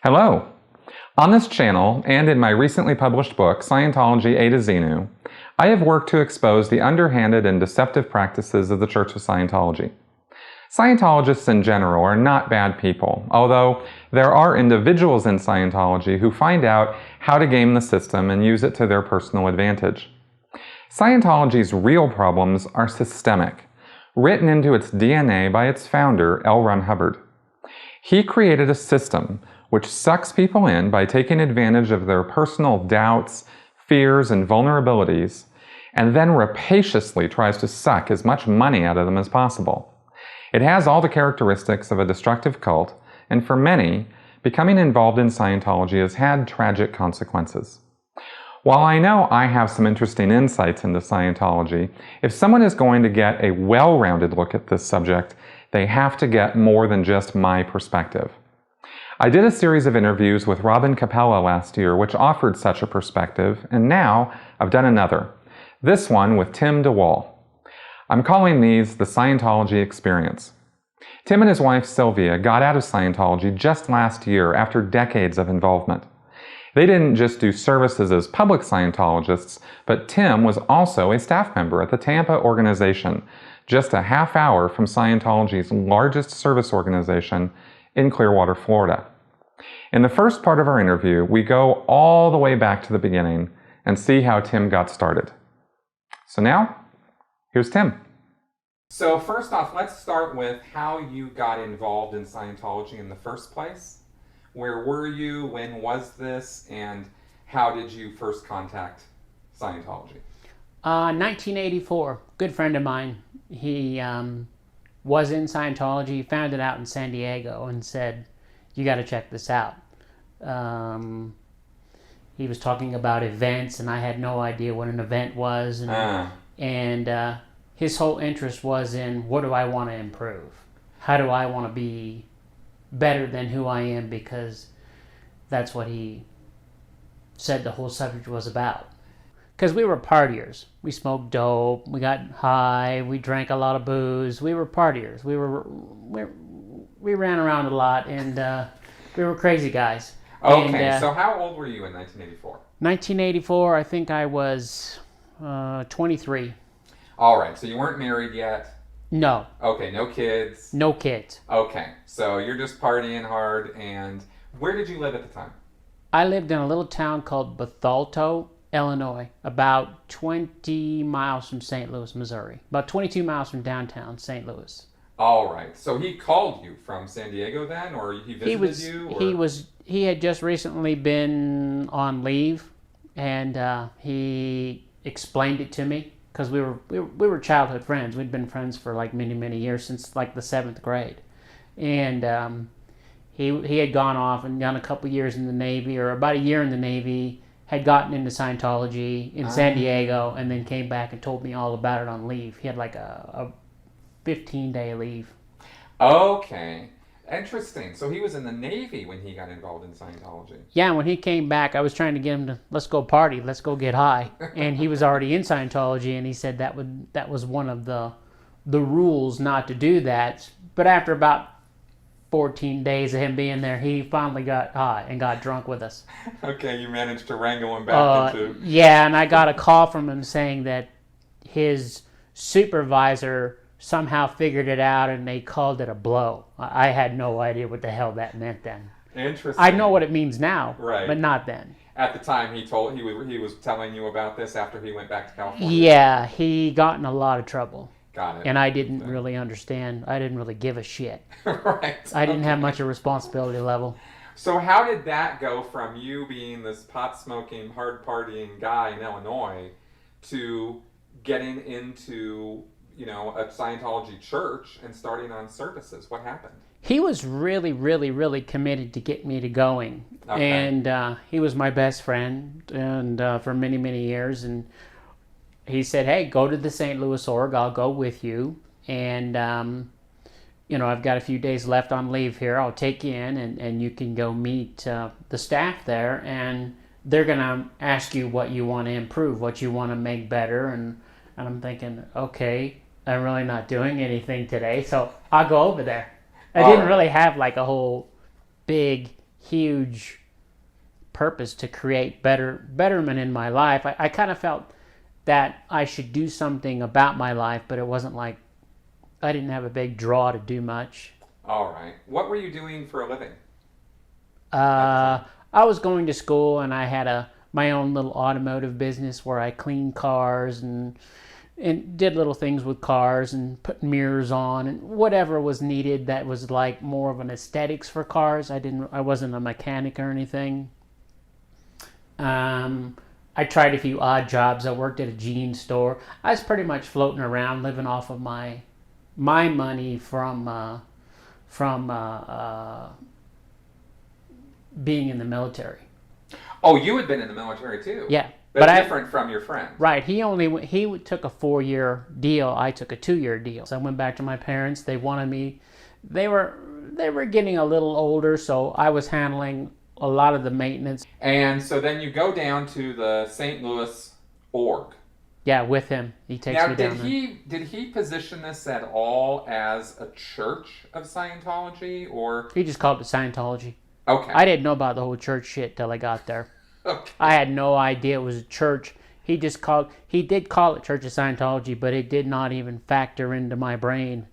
Hello! On this channel, and in my recently published book, Scientology A to Xenu, I have worked to expose the underhanded and deceptive practices of the Church of Scientology. Scientologists in general are not bad people, although there are individuals in Scientology who find out how to game the system and use it to their personal advantage. Scientology's real problems are systemic, written into its DNA by its founder, L. Ron Hubbard. He created a system which sucks people in by taking advantage of their personal doubts, fears, and vulnerabilities, and then rapaciously tries to suck as much money out of them as possible. It has all the characteristics of a destructive cult, and for many, becoming involved in Scientology has had tragic consequences. While I know I have some interesting insights into Scientology, if someone is going to get a well-rounded look at this subject, they have to get more than just my perspective. I did a series of interviews with Robin Capella last year which offered such a perspective, and now I've done another. This one with Tim DeWall. I'm calling these the Scientology Experience. Tim and his wife Sylvia got out of Scientology just last year after decades of involvement. They didn't just do services as public Scientologists, but Tim was also a staff member at the Tampa organization, just a half hour from Scientology's largest service organization in Clearwater, Florida. In the first part of our interview, we go all the way back to the beginning and see how Tim got started. So now, here's Tim. So first off, let's start with how you got involved in Scientology in the first place. Where were you? When was this? And how did you first contact Scientology? 1984. Good friend of mine. He was in Scientology, found it out in San Diego, and said, "You got to check this out." He was talking about events, and I had no idea what an event was. And his whole interest was in, what do I want to improve? How do I want to be better than who I am? Because that's what he said the whole subject was about. Because we were partiers. We smoked dope, we got high, we drank a lot of booze. We were partiers. We ran around a lot, and we were crazy guys. Okay, so how old were you in 1984? 1984, I think I was 23. All right, so you weren't married yet? No. Okay, no kids? No kids. Okay, so you're just partying hard, and where did you live at the time? I lived in a little town called Bethalto, Illinois, about 20 miles from St. Louis, Missouri. About 22 miles from downtown St. Louis. All right. So he called you from San Diego then, or he visited you? Or? He had just recently been on leave, and he explained it to me, because we were childhood friends. We'd been friends for like many years, since like the 7th grade. And he had gone off and done a couple years in the Navy, or about a year in the Navy, had gotten into Scientology in San Diego, and then came back and told me all about it on leave. He had like a 15-day leave. Okay. Interesting. So he was in the Navy when he got involved in Scientology. Yeah, when he came back, I was trying to get him to, let's go party, let's go get high. And he was already in Scientology, and he said that was one of the rules not to do that. But after about 14 days of him being there, he finally got high and got drunk with us. Okay, you managed to wrangle him back into... Yeah, and I got a call from him saying that his supervisor somehow figured it out, and they called it a blow. I had no idea what the hell that meant then. Interesting. I know what it means now, right, but not then. At the time, he was telling you about this after he went back to California? Yeah, he got in a lot of trouble. Got it. And I didn't really understand. I didn't really give a shit. Right. I didn't have much of a responsibility level. So how did that go from you being this pot-smoking, hard-partying guy in Illinois to getting into, a Scientology church and starting on services? What happened? He was really committed to get me to going. Okay. And he was my best friend, and for many years. And he said, "Hey, go to the St. Louis org. I'll go with you. And, I've got a few days left on leave here. I'll take you in, and you can go meet the staff there. And they're going to ask you what you want to improve, what you want to make better." And I'm thinking, okay, I'm really not doing anything today, so I'll go over there. I didn't really have like a whole big huge purpose to create betterment in my life. I kind of felt that I should do something about my life, but it wasn't like I didn't have a big draw to do much. All right. What were you doing for a living? I was going to school, and I had my own little automotive business where I cleaned cars and did little things with cars and put mirrors on and whatever was needed that was like more of an aesthetics for cars. I wasn't a mechanic or anything. I tried a few odd jobs. I worked at a jeans store. I was pretty much floating around, living off of my money from being in the military. Oh, you had been in the military too. Yeah, but different from your friend. Right. He took a 4-year deal. I took a 2-year deal. So I went back to my parents. They wanted me. They were getting a little older, so I was handling a lot of the maintenance. And so then you go down to the St. Louis org. Yeah, with him. He takes me down there. Did he position this at all as a church of Scientology, or? He just called it Scientology. Okay. I didn't know about the whole church shit till I got there. Okay. I had no idea it was a church. He did call it Church of Scientology, but it did not even factor into my brain.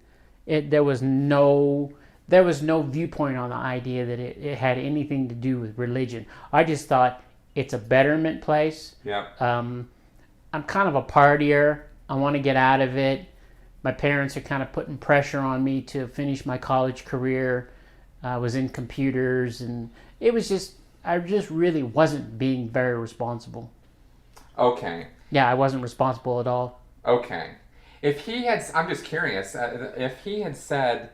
There was no viewpoint on the idea that it had anything to do with religion. I just thought it's a betterment place. Yeah. I'm kind of a partier. I want to get out of it. My parents are kind of putting pressure on me to finish my college career. I was in computers, and I just really wasn't being very responsible. Okay. Yeah, I wasn't responsible at all. Okay. I'm just curious, if he had said,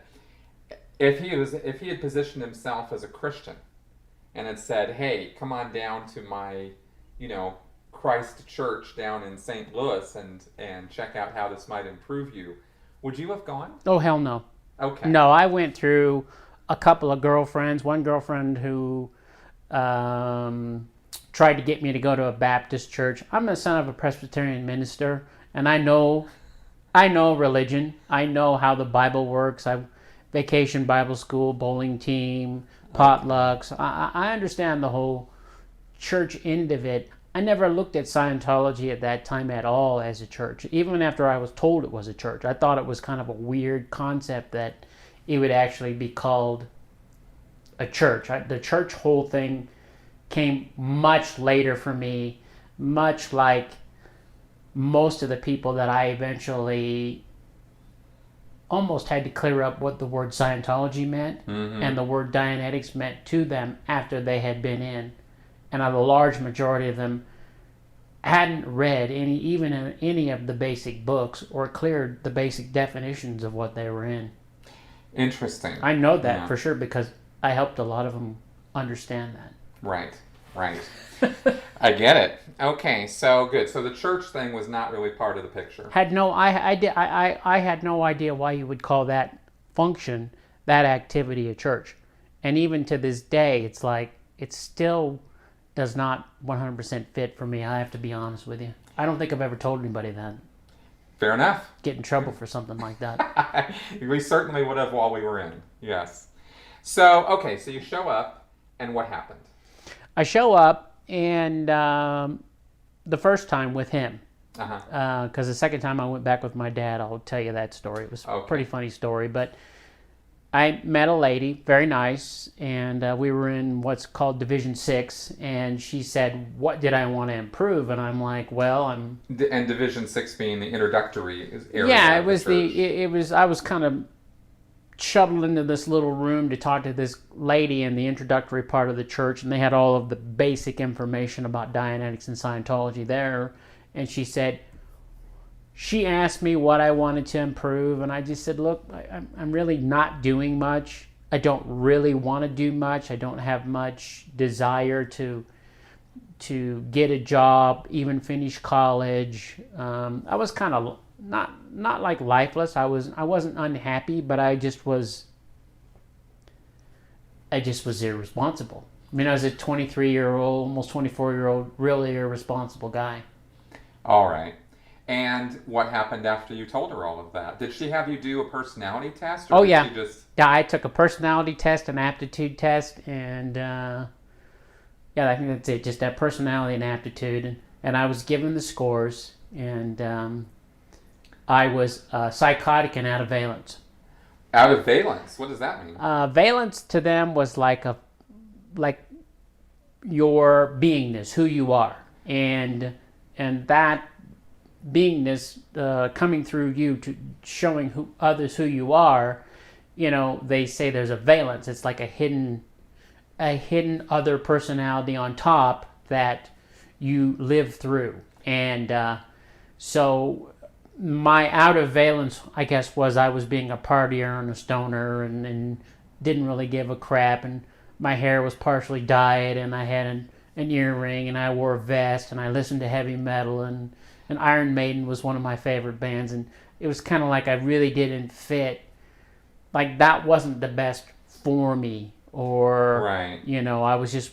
if he had positioned himself as a Christian and had said, hey, come on down to my, Christ Church down in St. Louis and check out how this might improve you, would you have gone? Oh, hell no. Okay. No, I went through a couple of girlfriends. One girlfriend who tried to get me to go to a Baptist church. I'm the son of a Presbyterian minister, and I know religion. I know how the Bible works. I vacation Bible school, bowling team, potlucks. I understand the whole church end of it. I never looked at Scientology at that time at all as a church, even after I was told it was a church. I thought it was kind of a weird concept that it would actually be called a church. The church whole thing came much later for me, much like most of the people that I eventually almost had to clear up what the word Scientology meant and the word Dianetics meant to them after they had been in. And a large majority of them hadn't read any of the basic books or cleared the basic definitions of what they were in. Interesting. I know that for sure because I helped a lot of them understand that. Right. I get it. Okay, so good. So the church thing was not really part of the picture. I had no idea why you would call that function, that activity, a church. And even to this day, it's like it still does not 100% fit for me. I have to be honest with you. I don't think I've ever told anybody that. Fair enough. Get in trouble for something like that. We certainly would have while we were in. Yes. So, okay, so you show up, and what happened? I show up, and the first time with him. Because the second time I went back with my dad, I'll tell you that story. It was a pretty funny story, but I met a lady, very nice, and we were in what's called Division 6, and she said, what did I want to improve? And I'm like, well, And Division 6 being the introductory area. Yeah, it was I was kind of shuttled into this little room to talk to this lady in the introductory part of the church, and they had all of the basic information about Dianetics and Scientology there, and she asked me what I wanted to improve, and I just said, look, I'm really not doing much. I don't really want to do much. I don't have much desire to get a job, even finish college. I was kind of not like lifeless. I wasn't unhappy, but I just was irresponsible. I mean, I was a 23-year-old, almost 24-year-old, really irresponsible guy. All right. And what happened after you told her all of that? Did she have you do a personality test? Or did yeah. She just... Yeah, I took a personality test, an aptitude test, and yeah, I think that's it. Just that personality and aptitude. And I was given the scores, and I was psychotic and out of valence. Out of valence? What does that mean? Valence to them was like your beingness, who you are, and that beingness coming through you to showing others who you are. You know, they say there's a valence. It's like a hidden other personality on top that you live through. And so my out of valence, I guess, was I was being a partier and a stoner and didn't really give a crap. And my hair was partially dyed, and I had an earring, and I wore a vest, and I listened to heavy metal, and Iron Maiden was one of my favorite bands. And it was kind of like I really didn't fit. Like, that wasn't the best for me, or right. You know, I was just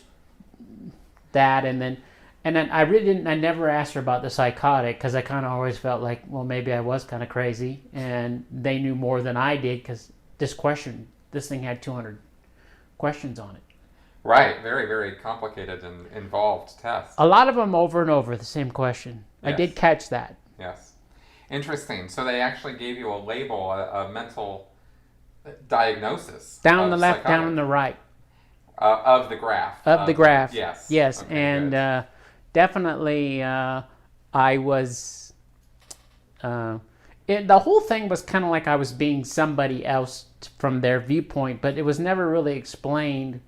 that. And then I really didn't. I never asked her about the psychotic, because I kind of always felt like, well, maybe I was kind of crazy, and they knew more than I did, because this thing had 200 questions on it. Right, very, very complicated and involved test. A lot of them over and over the same question. Yes. I did catch that. Yes, interesting. So they actually gave you a label, a mental diagnosis. Down the left, psychotic. down the right. Of the graph. Of the graph. Yes. Yes, okay, and definitely I was... the whole thing was kind of like I was being somebody else from their viewpoint, but it was never really explained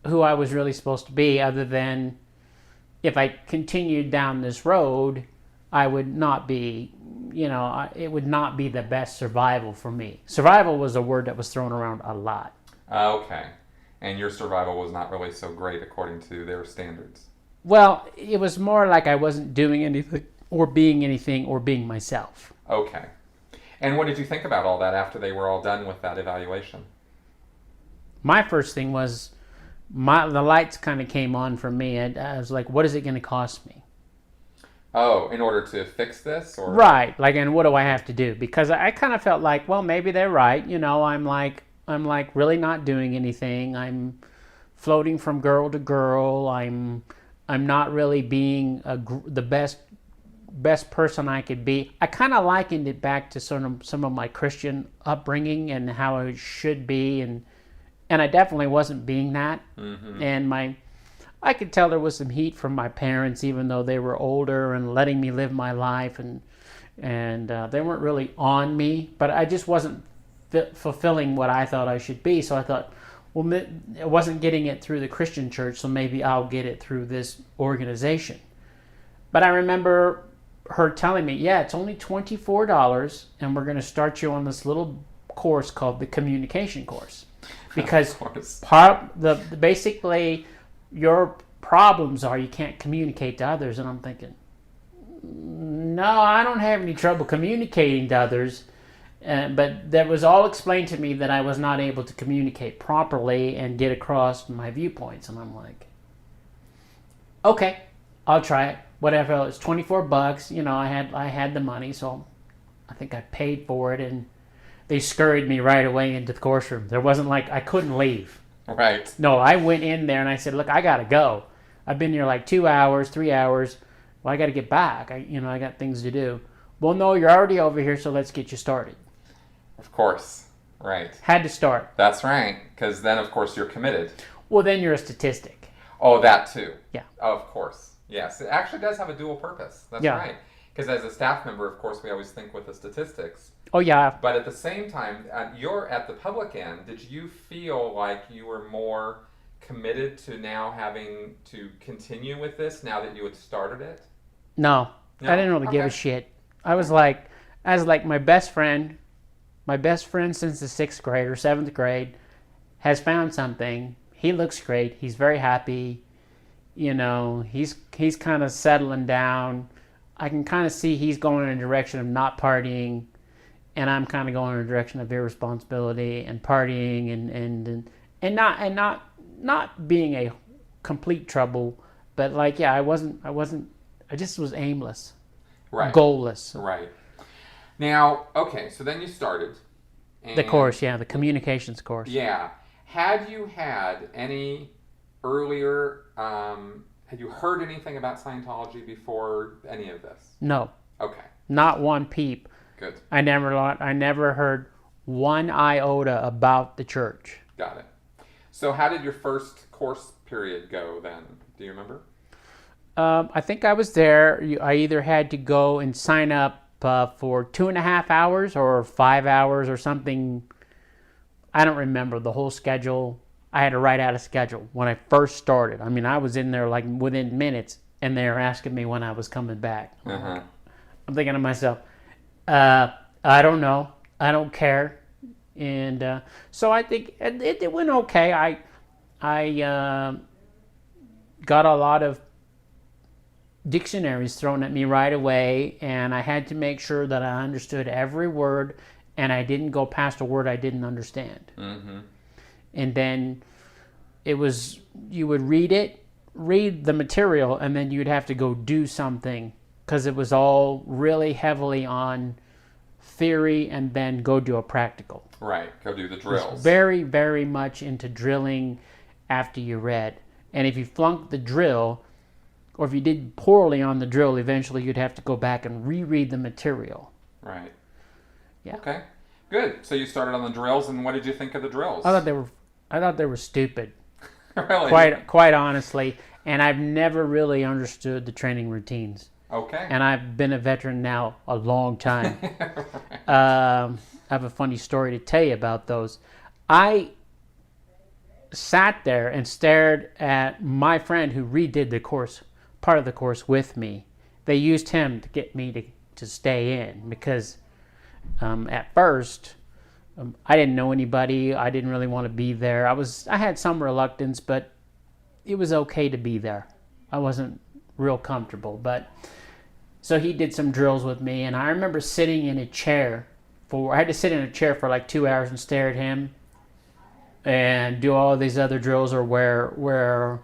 who I was really supposed to be, other than if I continued down this road, I would not be... it would not be the best survival for me. Survival was a word that was thrown around a lot. Okay. And your survival was not really so great according to their standards. Well, it was more like I wasn't doing anything or being myself. Okay. And what did you think about all that after they were all done with that evaluation? My first thing was, the lights kind of came on for me. I was like, what is it going to cost me? Oh, in order to fix this? Or right. Like, and what do I have to do? Because I kind of felt like, well, maybe they're right. I'm like really not doing anything. I'm floating from girl to girl. I'm not really being the best person I could be. I kind of likened it back to some of my Christian upbringing and how it should be, and I definitely wasn't being that. Mm-hmm. And I could tell there was some heat from my parents, even though they were older and letting me live my life, and they weren't really on me, but I just wasn't fulfilling what I thought I should be. So I thought, well, I wasn't getting it through the Christian church, so maybe I'll get it through this organization. But I remember her telling me, yeah, it's only $24, and we're going to start you on this little course called the communication course. Because basically your problems are you can't communicate to others. And I'm thinking, no, I don't have any trouble communicating to others. But that was all explained to me that I was not able to communicate properly and get across my viewpoints. And I'm like, okay, I'll try it. Whatever, it's $24. I had the money, so I think I paid for it, and they scurried me right away into the course room. There wasn't like I couldn't leave. Right. No, I went in there and I said, look, I gotta go. I've been here like 2 hours, 3 hours. Well, I gotta get back. I got things to do. Well, no, you're already over here, so let's get you started. Of course. Right. Had to start. That's right, because then, of course, you're committed. Well, then you're a statistic. Oh, that too. Yeah. Of course. Yes, it actually does have a dual purpose. That's right. Because as a staff member, of course, we always think with the statistics. Oh, yeah. But at the same time, you're at the public end. Did you feel like you were more committed to now having to continue with this now that you had started it? No. I didn't really give a shit. I was like my best friend since the 6th grade or 7th grade has found something. He looks great. He's very happy. He's kind of settling down. I can kind of see he's going in a direction of not partying, and I'm kind of going in a direction of irresponsibility and partying and not being a complete trouble, but I just was aimless. goalless. Right. Now, okay, so then you started. The course, yeah, the communications course. Yeah. Had you had any earlier, had you heard anything about Scientology before any of this? No. Okay. Not one peep. Good. I never heard one iota about the church. Got it. So how did your first course period go then? Do you remember? I think I was there. I either had to go and sign up for 2.5 hours or 5 hours or something. I don't remember the whole schedule. I had to write out a schedule when I first started. I mean, I was in there like within minutes, and they were asking me when I was coming back. Uh-huh. I'm thinking to myself, I don't know. I don't care. And so I think it went okay. I got a lot of dictionaries thrown at me right away, and I had to make sure that I understood every word, and I didn't go past a word I didn't understand. Mm-hmm. And then it was, you would read the material, and then you'd have to go do something, because it was all really heavily on theory, and then go do a practical. Right, go do the drills. Very, very much into drilling after you read. And if you flunked the drill, or if you did poorly on the drill, eventually you'd have to go back and reread the material. Right. Yeah. Okay. Good. So you started on the drills, and what did you think of the drills? I thought they were stupid. Really? Quite honestly. And I've never really understood the training routines. Okay. And I've been a veteran now a long time. I have a funny story to tell you about those. I sat there and stared at my friend who redid the course, part of the course with me. They used him to get me to stay in, because at first I didn't know anybody. I didn't really want to be there. I had some reluctance, but it was okay to be there. I wasn't real comfortable, but so he did some drills with me, and I remember sitting in a chair I had to sit in a chair for like 2 hours and stare at him and do all these other drills, or where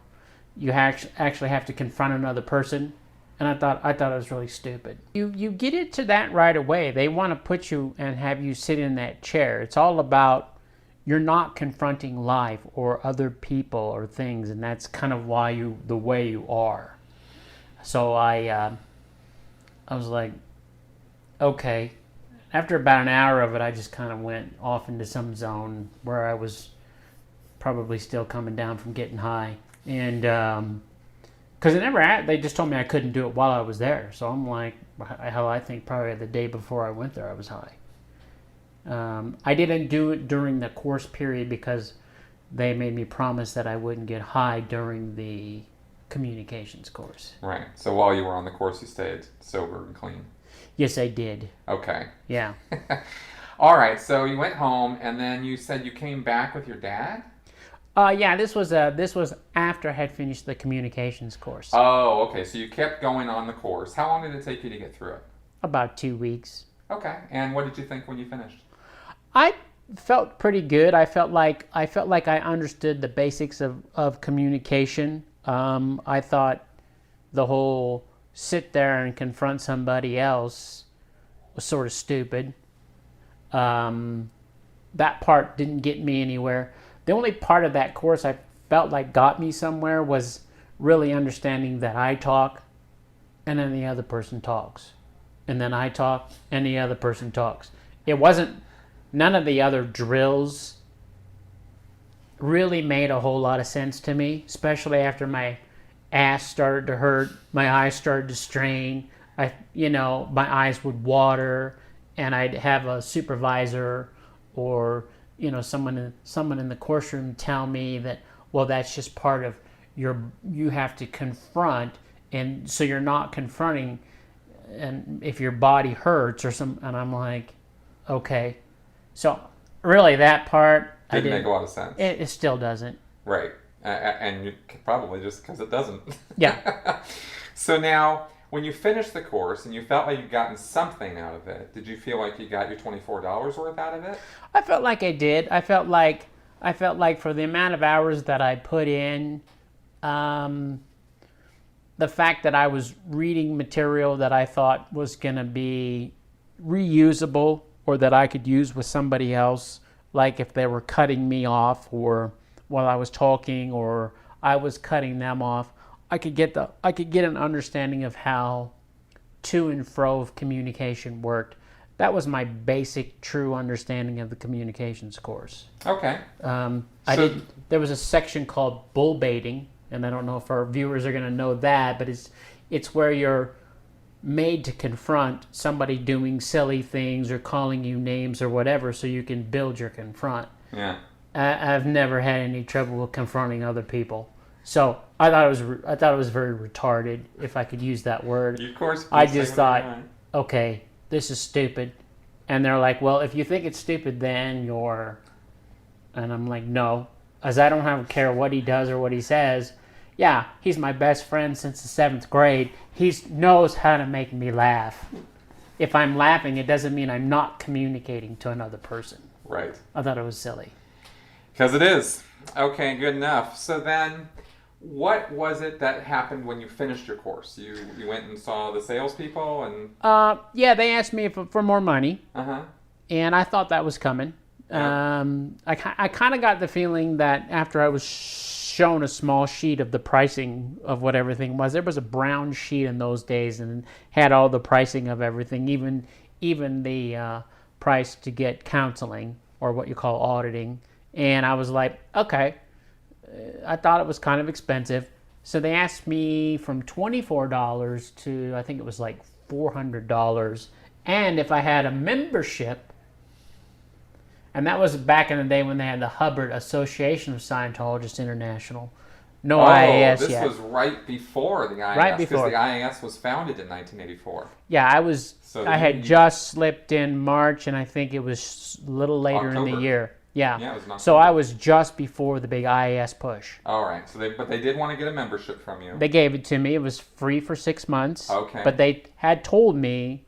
you actually have to confront another person. And I thought it was really stupid. You get into that right away. They want to put you and have you sit in that chair. It's all about, you're not confronting life or other people or things, and that's kind of why the way you are. So I was like, okay. After about an hour of it, I just kind of went off into some zone where I was probably still coming down from getting high. And because they just told me I couldn't do it while I was there. So I'm like, hell, I think probably the day before I went there I was high. I didn't do it during the course period because they made me promise that I wouldn't get high during the communications course. Right. So while you were on the course, you stayed sober and clean. Yes, I did. Okay. Yeah. All right. So you went home, and then you said you came back with your dad? Yeah. This was after I had finished the communications course. Oh, okay. So you kept going on the course. How long did it take you to get through it? About 2 weeks. Okay. And what did you think when you finished? I felt pretty good. I felt like I understood the basics of communication. I thought the whole sit there and confront somebody else was sort of stupid. That part didn't get me anywhere. The only part of that course I felt like got me somewhere was really understanding that I talk, and then the other person talks. And then I talk, and the other person talks. None of the other drills really made a whole lot of sense to me, especially after my ass started to hurt, my eyes started to strain. My eyes would water, and I'd have a supervisor or someone in the course room tell me that, well, that's just part of you have to confront, and so you're not confronting, and if your body hurts or and I'm like, okay. So really that part didn't make a lot of sense. It still doesn't. Right. And you probably just because it doesn't. Yeah. So now, when you finished the course and you felt like you'd gotten something out of it, did you feel like you got your $24 worth out of it? I felt like I did. I felt like for the amount of hours that I put in, the the fact that I was reading material that I thought was going to be reusable or that I could use with somebody else, like if they were cutting me off or while I was talking or I was cutting them off, I could get an understanding of how to and fro of communication worked. That was my basic, true understanding of the communications course. Okay. There was a section called bull baiting, and I don't know if our viewers are going to know that, but it's where you're made to confront somebody doing silly things or calling you names or whatever, so you can build your confront. Yeah. I've never had any trouble with confronting other people, so I thought it was very retarded, if I could use that word. Of course. I just thought, okay, this is stupid. And they're like, well, if you think it's stupid, then you're... And I'm like, no, as I don't care what he does or what he says. Yeah, he's my best friend since the 7th grade. He knows how to make me laugh. If I'm laughing, it doesn't mean I'm not communicating to another person. Right. I thought it was silly. Because it is. Okay, good enough. So then, what was it that happened when you finished your course? You went and saw the salespeople and... Yeah, they asked me for more money. Uh-huh. And I thought that was coming. Yeah. I kind of got the feeling that after I was shown a small sheet of the pricing of what everything was, there was a brown sheet in those days and had all the pricing of everything, even the price to get counseling or what you call auditing. And I was like, okay, I thought it was kind of expensive. So they asked me from $24 to, I think it was like $400. And if I had a membership, and that was back in the day when they had the Hubbard Association of Scientologists International. No IAS this yet. Was right before the IAS. Right before. Because the IAS was founded in 1984. Yeah, I had just slipped in March, and I think it was a little later in the year. Yeah. Yeah, it was not. So I was just before the big IAS push. All right. So they did want to get a membership from you. They gave it to me. It was free for 6 months. Okay. But they had told me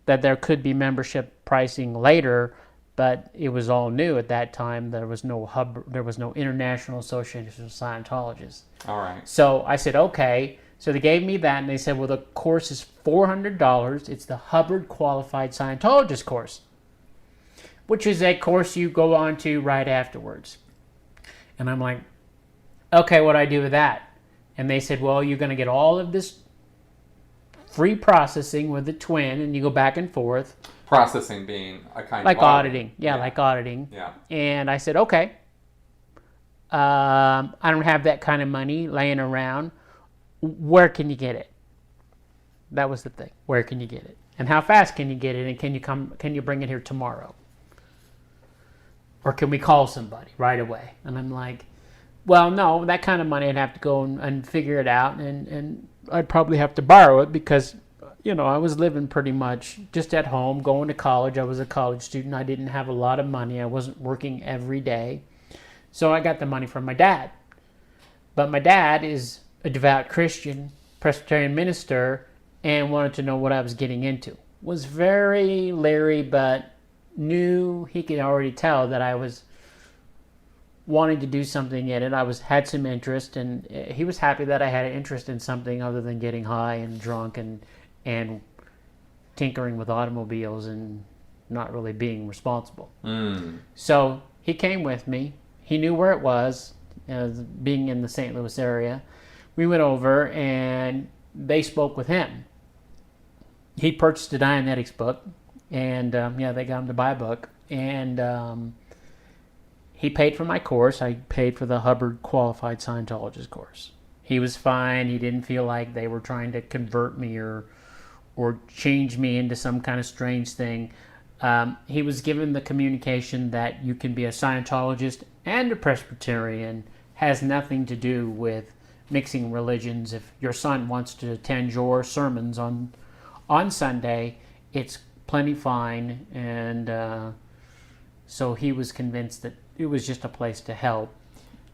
that there could be membership pricing later, but it was all new at that time. There was no International Association of Scientologists. All right. So I said, okay. So they gave me that, and they said, well, the course is $400. It's the Hubbard Qualified Scientologist course, which is a course you go on to right afterwards. And I'm like, okay, what do I do with that? And they said, well, you're going to get all of this free processing with the twin, and you go back and forth. Processing being a kind like of auditing. Yeah, like auditing. Yeah. And I said, okay. I don't have that kind of money laying around. Where can you get it? That was the thing. Where can you get it? And how fast can you get it? And can you bring it here tomorrow? Or can we call somebody right away? And I'm like, well, no, that kind of money I'd have to go and figure it out. And I'd probably have to borrow it because, I was living pretty much just at home, going to college. I was a college student. I didn't have a lot of money. I wasn't working every day. So I got the money from my dad. But my dad is a devout Christian, Presbyterian minister, and wanted to know what I was getting into. Was very leery, but knew he could already tell that I was wanting to do something in it. I had some interest, and he was happy that I had an interest in something other than getting high and drunk and tinkering with automobiles and not really being responsible. So he came with me. He knew where it was, being in the St. Louis area. We went over, and they spoke with him. He purchased a Dianetics book, and they got him to buy a book. And he paid for my course. I paid for the Hubbard Qualified Scientologist course. He was fine. He didn't feel like they were trying to convert me or change me into some kind of strange thing. He was given the communication that you can be a Scientologist and a Presbyterian. Has nothing to do with mixing religions. If your son wants to attend your sermons on Sunday, it's plenty fine. And so he was convinced that it was just a place to help.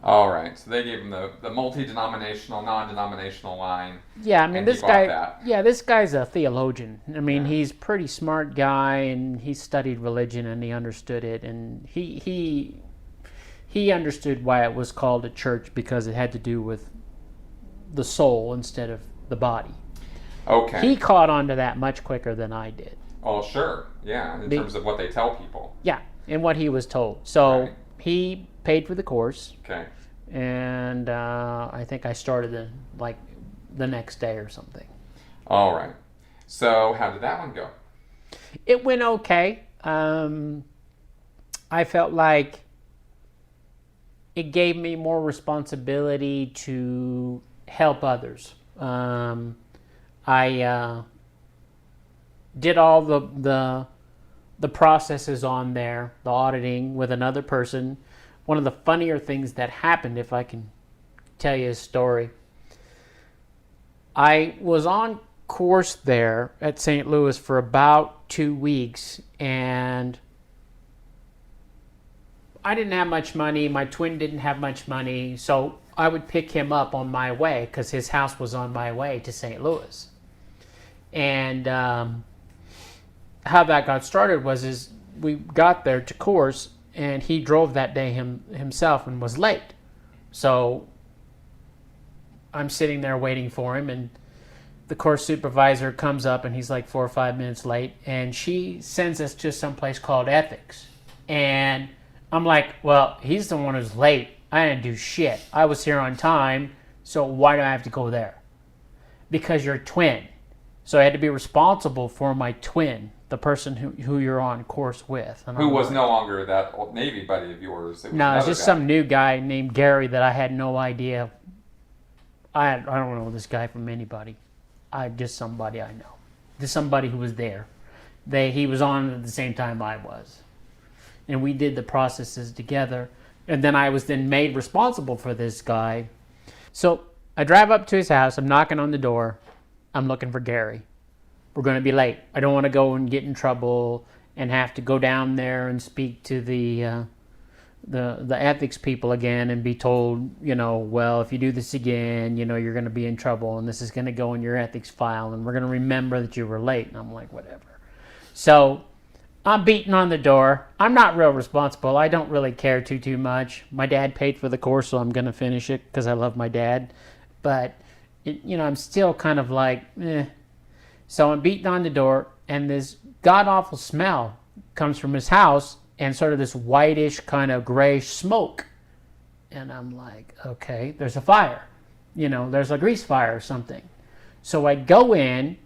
All right. So they gave him the multi-denominational, non-denominational line. Yeah, I mean, this guy. Yeah, this guy's a theologian. I mean, he's a pretty smart guy, and he studied religion, and he understood it, and he understood why it was called a church, because it had to do with the soul instead of the body. Okay. He caught on to that much quicker than I did. Oh, sure. Yeah, in terms of what they tell people. Yeah, and what he was told. So Right. he paid for the course, Okay. and I think I started the next day or something. All right. So how did that one go? It went okay. I felt like it gave me more responsibility to help others. I did all the processes on there, the auditing with another person. One of the funnier things that happened, if I can tell you a story, I was on course there at St. Louis for about 2 weeks, and I didn't have much money. My twin didn't have much money, so I would pick him up on my way because his house was on my way to St. Louis. And how that got started was we got there to course, and he drove that day himself and was late. So I'm sitting there waiting for him, and the course supervisor comes up, and he's like 4 or 5 minutes late, and she sends us to some place called Ethics. And I'm like, well, he's the one who's late. I didn't do shit. I was here on time, so why do I have to go there? Because you're a twin. So I had to be responsible for my twin, the person who you're on course with. And Who was no longer that old Navy buddy of yours. No, it's just some new guy named Gary that I had no idea. I don't know this guy from anybody. Just somebody I know. Just somebody who was there. He was on at the same time I was. And we did the processes together. And then I was then made responsible for this guy. So I drive up to his house. I'm knocking on the door. I'm looking for Gary. We're going to be late. I don't want to go and get in trouble and have to go down there and speak to the ethics people again and be told, well, if you do this again, you're going to be in trouble and this is going to go in your ethics file and we're going to remember that you were late. And I'm like, whatever. So I'm beating on the door. I'm not real responsible. I don't really care too much. My dad paid for the course, so I'm going to finish it because I love my dad. But, I'm still kind of like, eh. So I'm beating on the door, and this god-awful smell comes from his house and sort of this whitish kind of grayish smoke. And I'm like, okay, there's a fire. There's a grease fire or something. So I go in,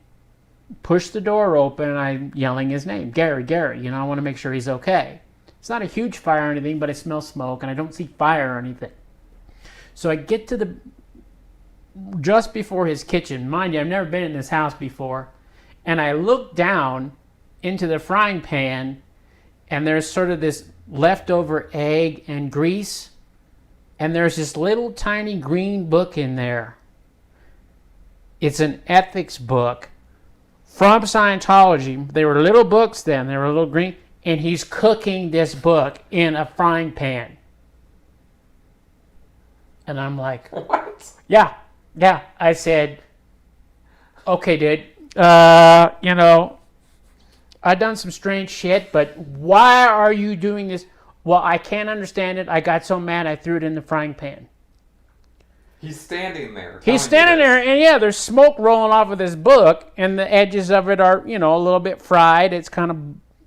push the door open, and I'm yelling his name, Gary, I want to make sure he's okay. It's not a huge fire or anything, but I smell smoke, and I don't see fire or anything. So I get to just before his kitchen. Mind you, I've never been in this house before, and I look down into the frying pan, and there's sort of this leftover egg and grease, and there's this little tiny green book in there. It's an ethics book from Scientology. They were little books then. They were a little green. And he's cooking this book in a frying pan. And I'm like, what? Yeah. I said, okay, dude. I've done some strange shit, but why are you doing this? Well, I can't understand it. I got so mad I threw it in the frying pan. He's standing there. He's standing there, and there's smoke rolling off of this book, and the edges of it are, a little bit fried. It's kind of,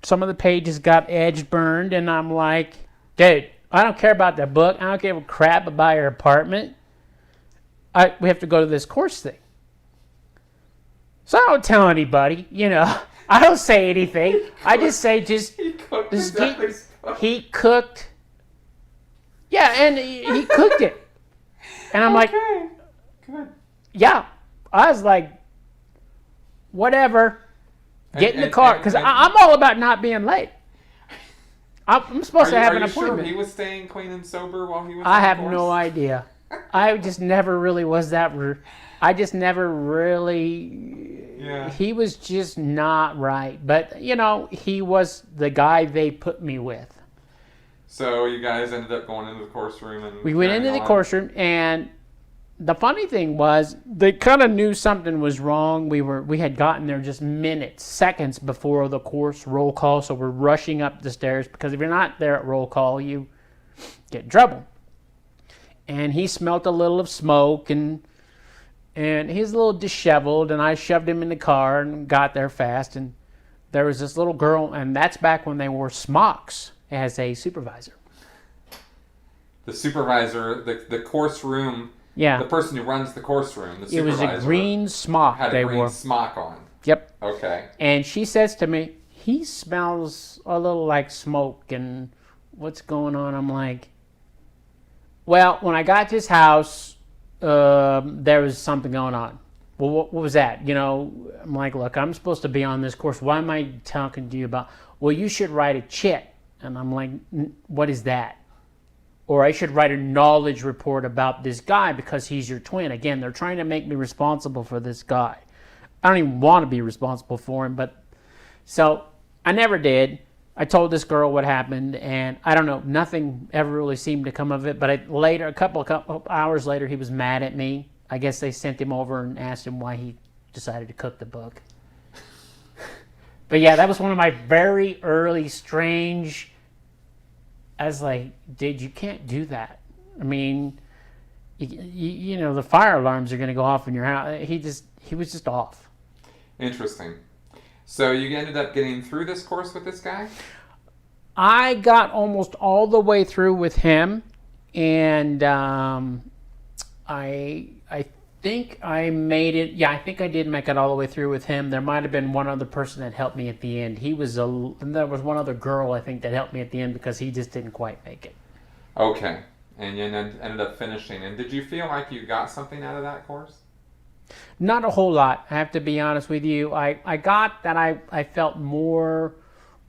some of the pages got edge burned, and I'm like, dude, I don't care about that book. I don't give a crap about your apartment. We have to go to this course thing. So I don't tell anybody, I don't say anything. I just say, he cooked. Yeah, and he cooked it. And I'm like, good. Yeah. I was like, whatever. Get in the car. Because I'm all about not being late. I'm supposed to have an appointment. Are you sure he was staying clean and sober while he was I have no idea. I just never really was that. I just never really. Yeah. He was just not right. But, he was the guy they put me with. So you guys ended up going into the course room and we went into the course room, and the funny thing was they kind of knew something was wrong. We had gotten there just seconds before the course roll call, so we're rushing up the stairs because if you're not there at roll call, you get in trouble. And he smelt a little of smoke, and and he's a little disheveled, and I shoved him in the car and got there fast, and there was this little girl, and that's back when they wore smocks as a supervisor. The supervisor, the course room, yeah, the person who runs the course room, the supervisor. It was a green smock had a green smock on. Yep. Okay. And she says to me, he smells a little like smoke, and what's going on? I'm like, well, when I got to his house, there was something going on. Well, what was that? You know, I'm like, look, I'm supposed to be on this course. Why am I talking to you about, well, you should write a chit. And I'm like, what is that? Or I should write a knowledge report about this guy because he's your twin. Again, they're trying to make me responsible for this guy. I don't even want to be responsible for him. But so I never did. I told this girl what happened, and I don't know, nothing ever really seemed to come of it. But a couple hours later, he was mad at me. I guess they sent him over and asked him why he decided to cook the book. But yeah, that was one of my very early strange. I was like, dude, you can't do that. I mean, you know, the fire alarms are going to go off in your house. He was just off. Interesting. So you ended up getting through this course with this guy? I got almost all the way through with him, and I think I made it. Yeah, I think I did make it all the way through with him. There might have been one other person that helped me at the end. And there was one other girl, I think, that helped me at the end because he just didn't quite make it. Okay. And you ended up finishing. And did you feel like you got something out of that course? Not a whole lot, I have to be honest with you. I got that I felt more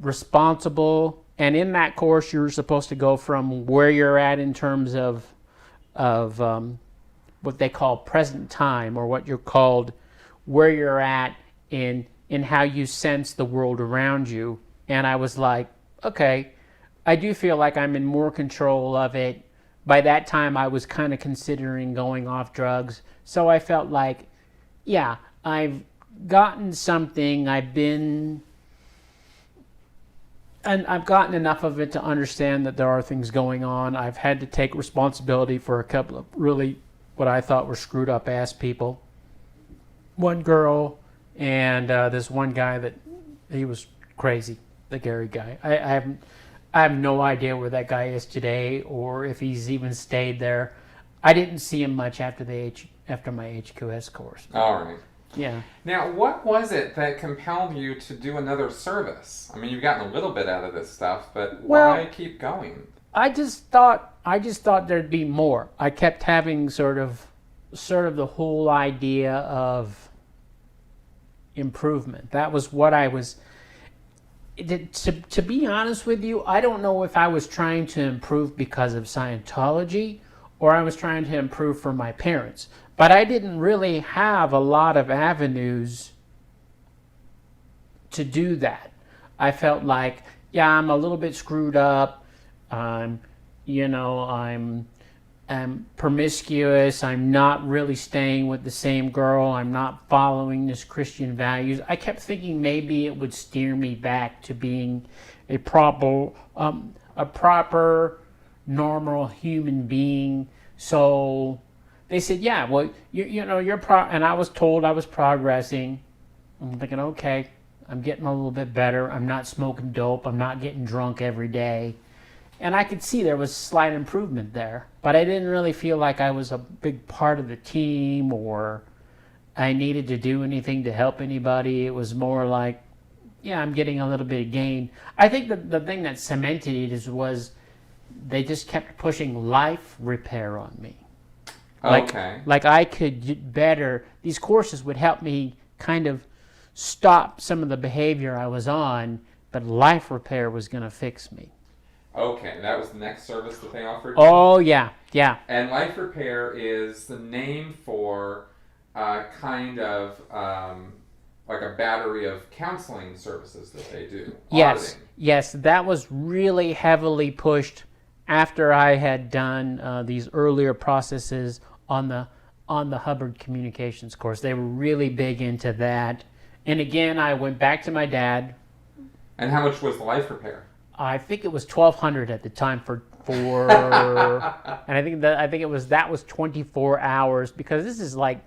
responsible. And in that course, you're supposed to go from where you're at in terms of what they call present time, or what you're called where you're at in how you sense the world around you. And I was like, okay, I do feel like I'm in more control of it. By that time, I was kind of considering going off drugs. So I felt like, yeah, I've gotten something. I've gotten enough of it to understand that there are things going on. I've had to take responsibility for a couple of really what I thought were screwed up ass people. One girl and this one guy that he was crazy, the Gary guy. I have no idea where that guy is today, or if he's even stayed there. I didn't see him much after my HQS course. All right. Yeah. Now, what was it that compelled you to do another service? I mean, you've gotten a little bit out of this stuff, but why keep going? I just thought there'd be more. I kept having sort of the whole idea of improvement. That was what I was. To be honest with you, I don't know if I was trying to improve because of Scientology or I was trying to improve for my parents. But I didn't really have a lot of avenues to do that. I felt like, yeah, I'm a little bit screwed up. I'm promiscuous. I'm not really staying with the same girl. I'm not following this Christian values. I kept thinking maybe it would steer me back to being a proper, normal human being. So they said, yeah, well, and I was told I was progressing. I'm thinking, okay, I'm getting a little bit better. I'm not smoking dope. I'm not getting drunk every day. And I could see there was slight improvement there. But I didn't really feel like I was a big part of the team or I needed to do anything to help anybody. It was more like, yeah, I'm getting a little bit of gain. I think that the thing that cemented it was they just kept pushing life repair on me. Like I could get better. These courses would help me kind of stop some of the behavior I was on, but life repair was going to fix me. Okay, that was the next service that they offered? Oh, yeah. And life repair is the name for kind of like a battery of counseling services that they do. Yes, that was really heavily pushed after I had done these earlier processes on the Hubbard Communications course. They were really big into that. And again, I went back to my dad. And how much was the life repair? I think it was $1,200 at the time for and I think that was 24 hours, because this is like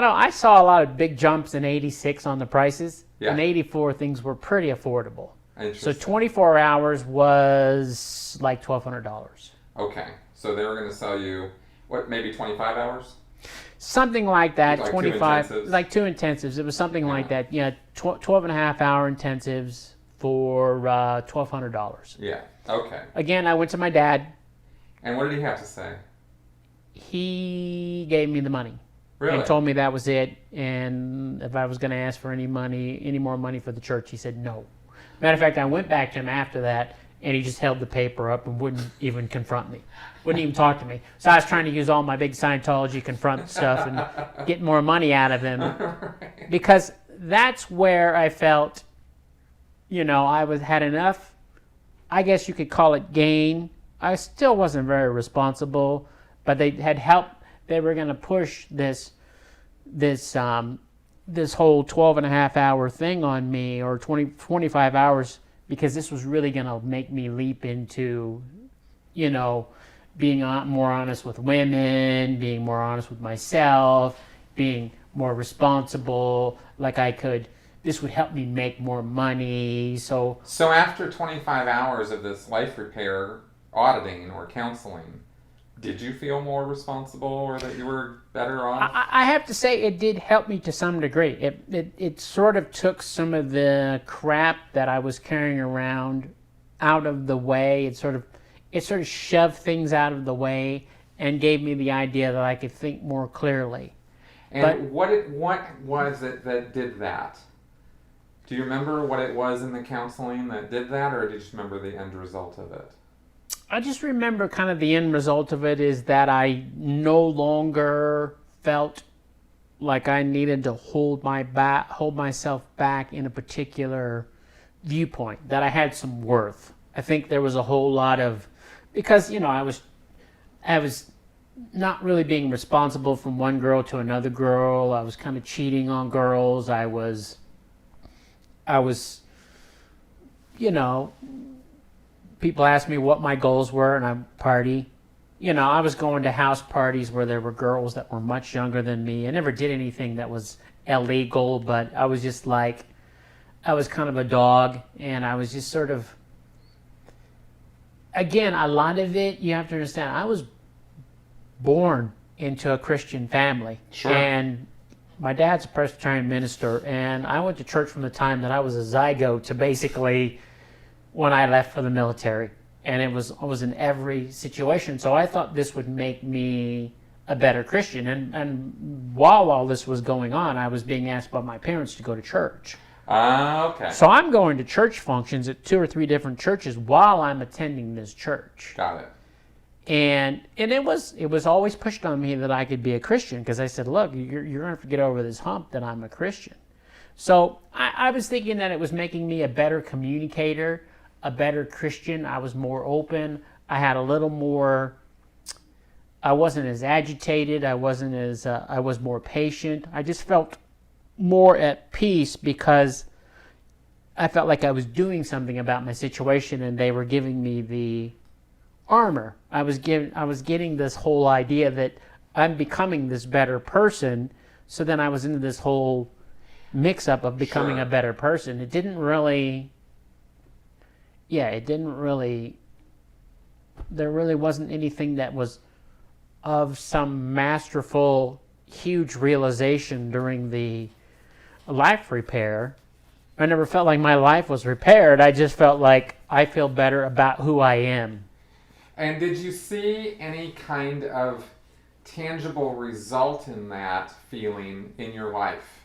I saw a lot of big jumps in 86 on the prices. Yeah. In 84, things were pretty affordable. So Interesting. 24 hours was like $1,200. Okay. So they were going to sell you, what, maybe 25 hours? Something like that. Like 25, 2 intensives? like 2 intensives. It was something like that. Yeah, 12 and a half hour intensives for $1,200. Yeah. Okay. Again, I went to my dad. And what did he have to say? He gave me the money. Really? And told me that was it. And if I was going to ask for any more money for the church, he said no. Matter of fact, I went back to him after that, and he just held the paper up and wouldn't even confront me. Wouldn't even talk to me. So I was trying to use all my big Scientology confront stuff and get more money out of him. Right. Because that's where I felt, I had enough, I guess you could call it gain. I still wasn't very responsible, but they had helped. They were going to push this whole 12 and a half hour thing on me, or 25 hours, because this was really going to make me leap into, being more honest with women, being more honest with myself, being more responsible. This would help me make more money. So after 25 hours of this life repair auditing or counseling, did you feel more responsible, or that you were better off? I have to say it did help me to some degree. It sort of took some of the crap that I was carrying around out of the way. It sort of shoved things out of the way and gave me the idea that I could think more clearly. And what was it that did that? Do you remember what it was in the counseling that did that, or do you just remember the end result of it? I just remember kind of the end result of it is that I no longer felt like I needed to hold myself back in a particular viewpoint, that I had some worth. I think there was a whole lot of, because, I was not really being responsible from one girl to another girl. I was kind of cheating on girls. I was, people asked me what my goals were, and I party. I was going to house parties where there were girls that were much younger than me. I never did anything that was illegal, but I was just I was kind of a dog, and I was just sort of, again, a lot of it, you have to understand, I was born into a Christian family. Sure. And my dad's a Presbyterian minister, and I went to church from the time that I was a zygote to basically when I left for the military. And I was in every situation. So I thought this would make me a better Christian. And while all this was going on, I was being asked by my parents to go to church. Okay. So I'm going to church functions at 2 or 3 different churches while I'm attending this church. Got it. And it was always pushed on me that I could be a Christian, because I said, look, you're going to have to get over this hump that I'm a Christian. So I was thinking that it was making me a better communicator, a better Christian. I was more open. I had a little more, I wasn't as agitated. I was more patient. I just felt more at peace because I felt like I was doing something about my situation, and they were giving me the armor. I was getting this whole idea that I'm becoming this better person. So then I was into this whole mix-up of becoming a better person. There really wasn't anything that was of some masterful, huge realization during the life repair. I never felt like my life was repaired. I just felt like I feel better about who I am. And did you see any kind of tangible result in that feeling in your life?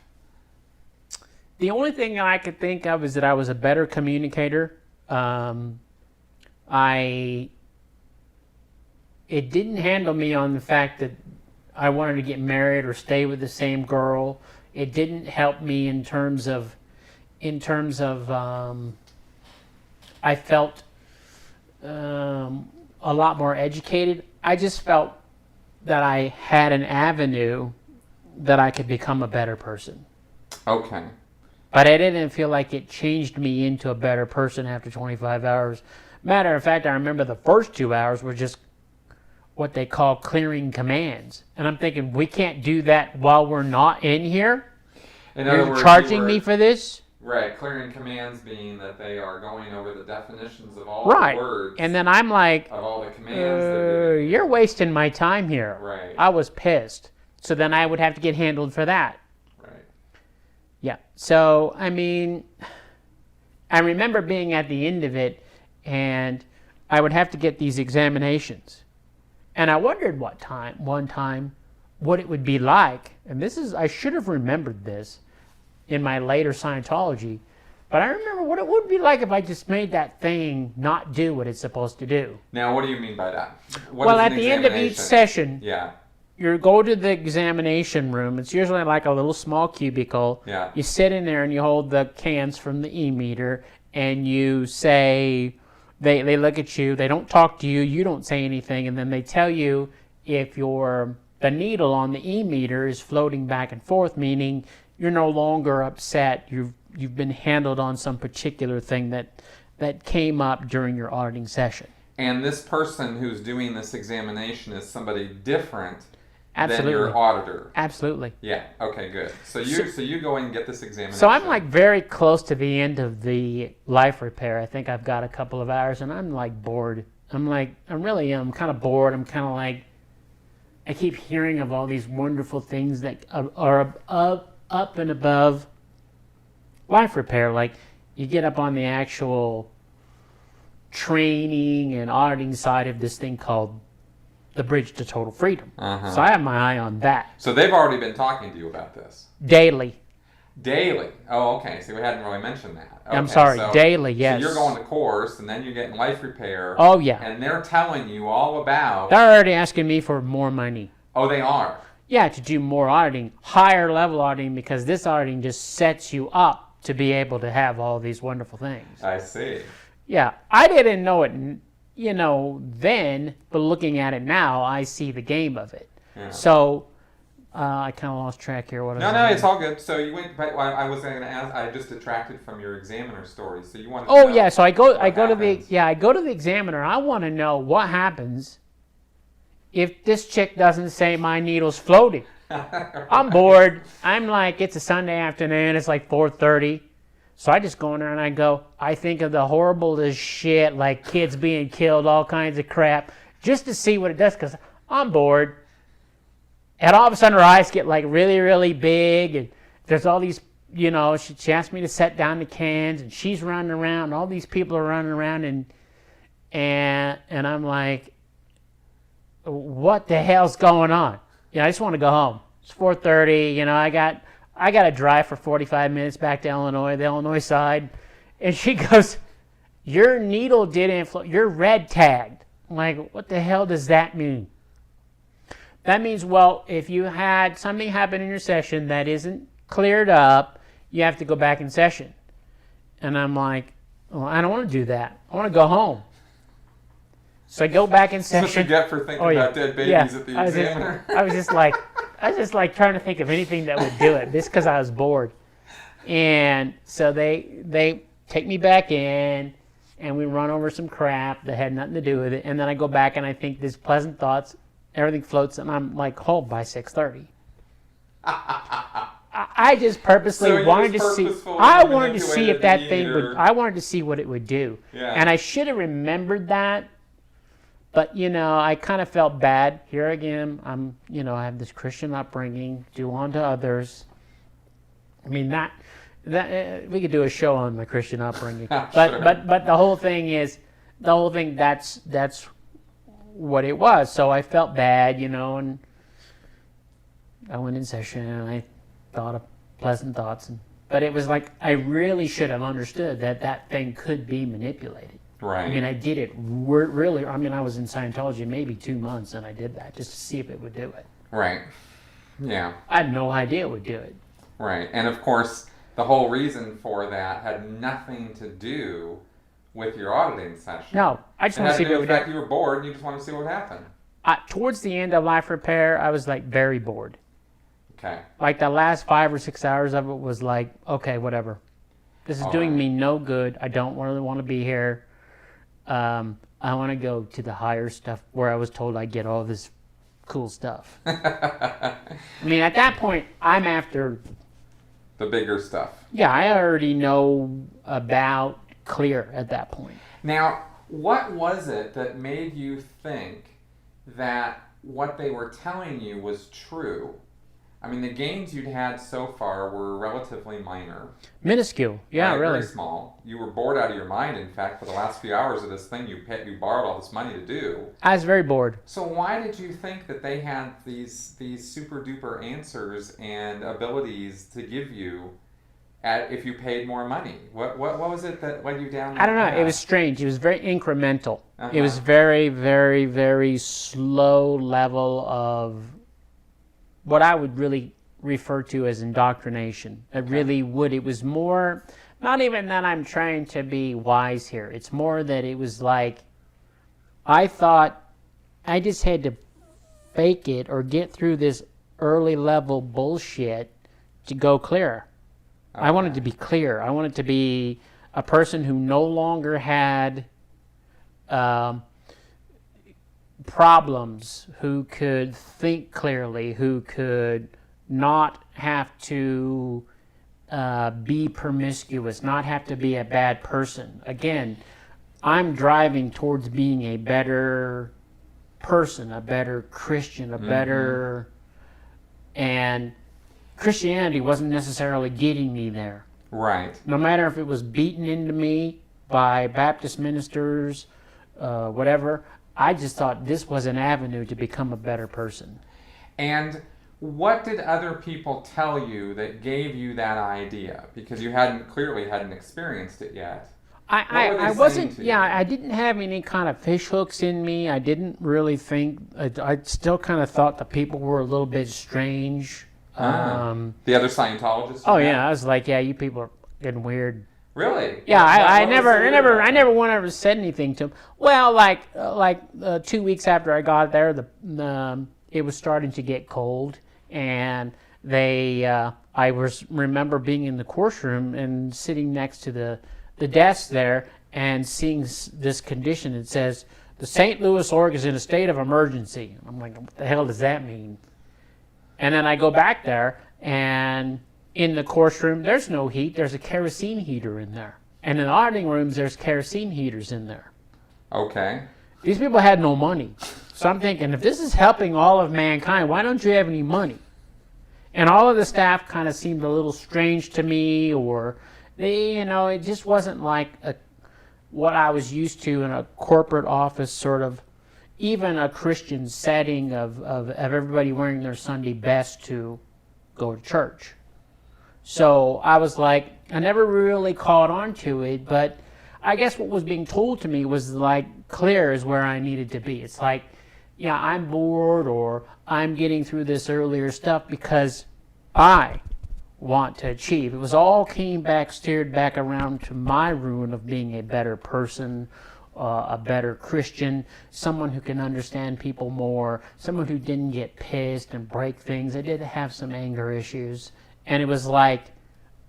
The only thing I could think of is that I was a better communicator. It didn't handle me on the fact that I wanted to get married or stay with the same girl. It didn't help me in terms of I felt a lot more educated. I just felt that I had an avenue that I could become a better person. Okay. But I didn't feel like it changed me into a better person after 25 hours. Matter of fact, I remember the first 2 hours were what they call clearing commands. And I'm thinking, we can't do that while we're not in here? You're charging me for this? Right, clearing commands being that they are going over the definitions of all the words. And then I'm like, of all the commands. You're wasting my time here. Right. I was pissed. So then I would have to get handled for that. Right. Yeah. So, I mean, I remember being at the end of it, and I would have to get these examinations. And I wondered one time, what it would be like. And I should have remembered this in my later Scientology, but I remember what it would be like if I just made that thing not do what it's supposed to do. Now, what do you mean by that? Well, at the end of each session, yeah, you go to the examination room. It's usually like a little small cubicle. Yeah. You sit in there and you hold the cans from the e-meter, and you say, they look at you, they don't talk to you, you don't say anything, and then they tell you if the needle on the e-meter is floating back and forth, meaning you're no longer upset. You've been handled on some particular thing that came up during your auditing session. And this person who's doing this examination is somebody different Absolutely. than your auditor. Absolutely. Yeah. Okay. Good. So you go and get this examination. So I'm like very close to the end of the life repair. I think I've got a couple of hours, and I'm like bored. I really am kind of bored. I'm kind of like, I keep hearing of all these wonderful things that are up and above life repair. Like, you get up on the actual training and auditing side of this thing called the Bridge to Total Freedom. Uh-huh. So I have my eye on that. So they've already been talking to you about this? Daily. Oh, okay. See, we hadn't really mentioned that. Okay, I'm sorry, daily, yes. So you're going to course, and then you're getting life repair. Oh, yeah. And they're telling you all about... They're already asking me for more money. Oh, they are? Yeah, to do more auditing, higher level auditing, because this auditing just sets you up to be able to have all these wonderful things. I see. Yeah, I didn't know it, then, but looking at it now, I see the game of it. Yeah. So, I kind of lost track here. No, it's all good. So you went. I was going to ask. I just detracted from your examiner story. So you want to? Oh yeah. So I go to the examiner. I want to know what happens if this chick doesn't say my needle's floating. I'm bored. I'm like, it's a Sunday afternoon. It's like 4:30. So I just go in there and I go, I think of the horriblest shit, like kids being killed, all kinds of crap, just to see what it does, because I'm bored. And all of a sudden her eyes get like really, really big, and there's all these, she asked me to set down the cans, and she's running around, and all these people are running around, and I'm like, what the hell's going on? I just want to go home. It's 4:30, I got to drive for 45 minutes back to Illinois, the Illinois side. And she goes, your needle didn't float, you're red tagged. I'm like, what the hell does that mean? That means, well, if you had something happen in your session that isn't cleared up, you have to go back in session. And I'm like, well, I don't want to do that. I want to go home. So I go back in session. That's what you get for thinking about dead babies at the examiner. I was just like trying to think of anything that would do it, just because I was bored. And so they take me back in, and we run over some crap that had nothing to do with it. And then I go back and I think these pleasant thoughts. Everything floats, and I'm like home by 6:30. I just purposely wanted to see. I wanted to see if that thing would. I wanted to see what it would do. Yeah. And I should have remembered that, but I kind of felt bad. Here again, I have this Christian upbringing. Do unto others. I mean that we could do a show on my Christian upbringing, but sure. but the whole thing that's what it was. So I felt bad, and I went in session and I thought of pleasant thoughts, but it was like I really should have understood that thing could be manipulated. Right. I mean, I did it really. I mean, I was in Scientology maybe 2 months, and I did that just to see if it would do it. Right. Yeah. I had no idea it would do it. Right, and of course, the whole reason for that had nothing to do with your auditing session. No, I just want to see what it would do. In fact, you were bored and you just wanted to see what happened. Towards the end of life repair, I was like very bored. Okay. Like the last 5 or 6 hours of it was like, okay, whatever. This is doing me no good. I don't really want to be here. I want to go to the higher stuff where I was told I'd get all this cool stuff. I mean, at that point, I'm after the bigger stuff. Yeah, I already know about clear at that point. Now, what was it that made you think that what they were telling you was true? I mean, the gains you'd had so far were relatively minor. Minuscule, yeah, really. Very small. You were bored out of your mind, in fact, for the last few hours of this thing you borrowed all this money to do. I was very bored. So why did you think that they had these super duper answers and abilities to give you if you paid more money? What was it that led you down that I don't know. path? It was strange. It was very incremental. It was very, very, very slow level of what I would really refer to as indoctrination. It really would. It was more, not even that I'm trying to be wise here. It's more that it was like, I thought I just had to fake it or get through this early level bullshit to go clear. Okay. I wanted to be clear. I wanted to be a person who no longer had problems, who could think clearly, who could not have to be promiscuous, not have to be a bad person. Again, I'm driving towards being a better person, a better Christian, a better... And Christianity wasn't necessarily getting me there. Right. No matter if it was beaten into me by Baptist ministers, whatever, I just thought this was an avenue to become a better person. And what did other people tell you that gave you that idea? Because you clearly hadn't experienced it yet. I wasn't, I didn't have any kind of fish hooks in me. I didn't really think, I still kind of thought the people were a little bit strange. The other Scientologists? Oh yeah, I was like, yeah, you people are getting weird. Really? Yeah, I never one ever said anything to them. Well, like 2 weeks after I got there, it was starting to get cold, and I remember being in the course room and sitting next to the desk there and seeing this condition. It says the St. Louis org is in a state of emergency. I'm like, what the hell does that mean? And then I go back there, and in the course room, there's no heat. There's a kerosene heater in there. And in the auditing rooms, there's kerosene heaters in there. Okay. These people had no money. So I'm thinking, if this is helping all of mankind, why don't you have any money? And all of the staff kind of seemed a little strange to me, or it just wasn't like what I was used to in a corporate office, sort of, even a Christian setting of everybody wearing their Sunday best to go to church. So I was like, I never really caught on to it, but I guess what was being told to me was like, clear is where I needed to be. It's like, yeah, I'm bored, or I'm getting through this earlier stuff because I want to achieve. It was all steered back around to my ruin of being a better person, a better Christian, someone who can understand people more, someone who didn't get pissed and break things. I did have some anger issues, and it was like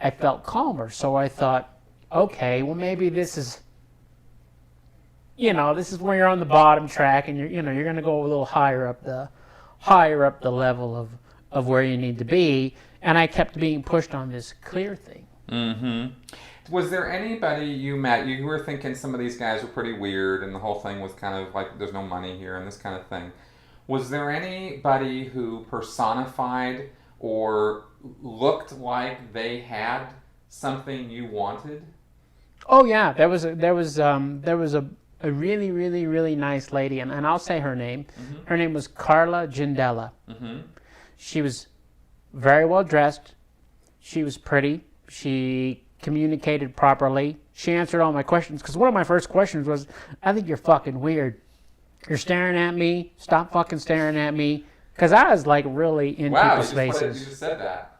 I felt calmer. So I thought, okay, well maybe this is, this is where you're on the bottom track, and you're going to go a little higher up the level of where you need to be. And I kept being pushed on this clear thing. Mm-hmm. Was there anybody you met, you were thinking some of these guys were pretty weird and the whole thing was kind of like there's no money here and this kind of thing. Was there anybody who personified or looked like they had something you wanted? Oh yeah, there was a really, really, really nice lady, and I'll say her name. Mm-hmm. Her name was Carla Gindella. Mm-hmm. She was very well dressed. She was pretty. She communicated properly. She answered all my questions, because one of my first questions was, I think you're fucking weird. You're staring at me. Stop fucking staring at me. Because I was like really in people's faces. You just said that.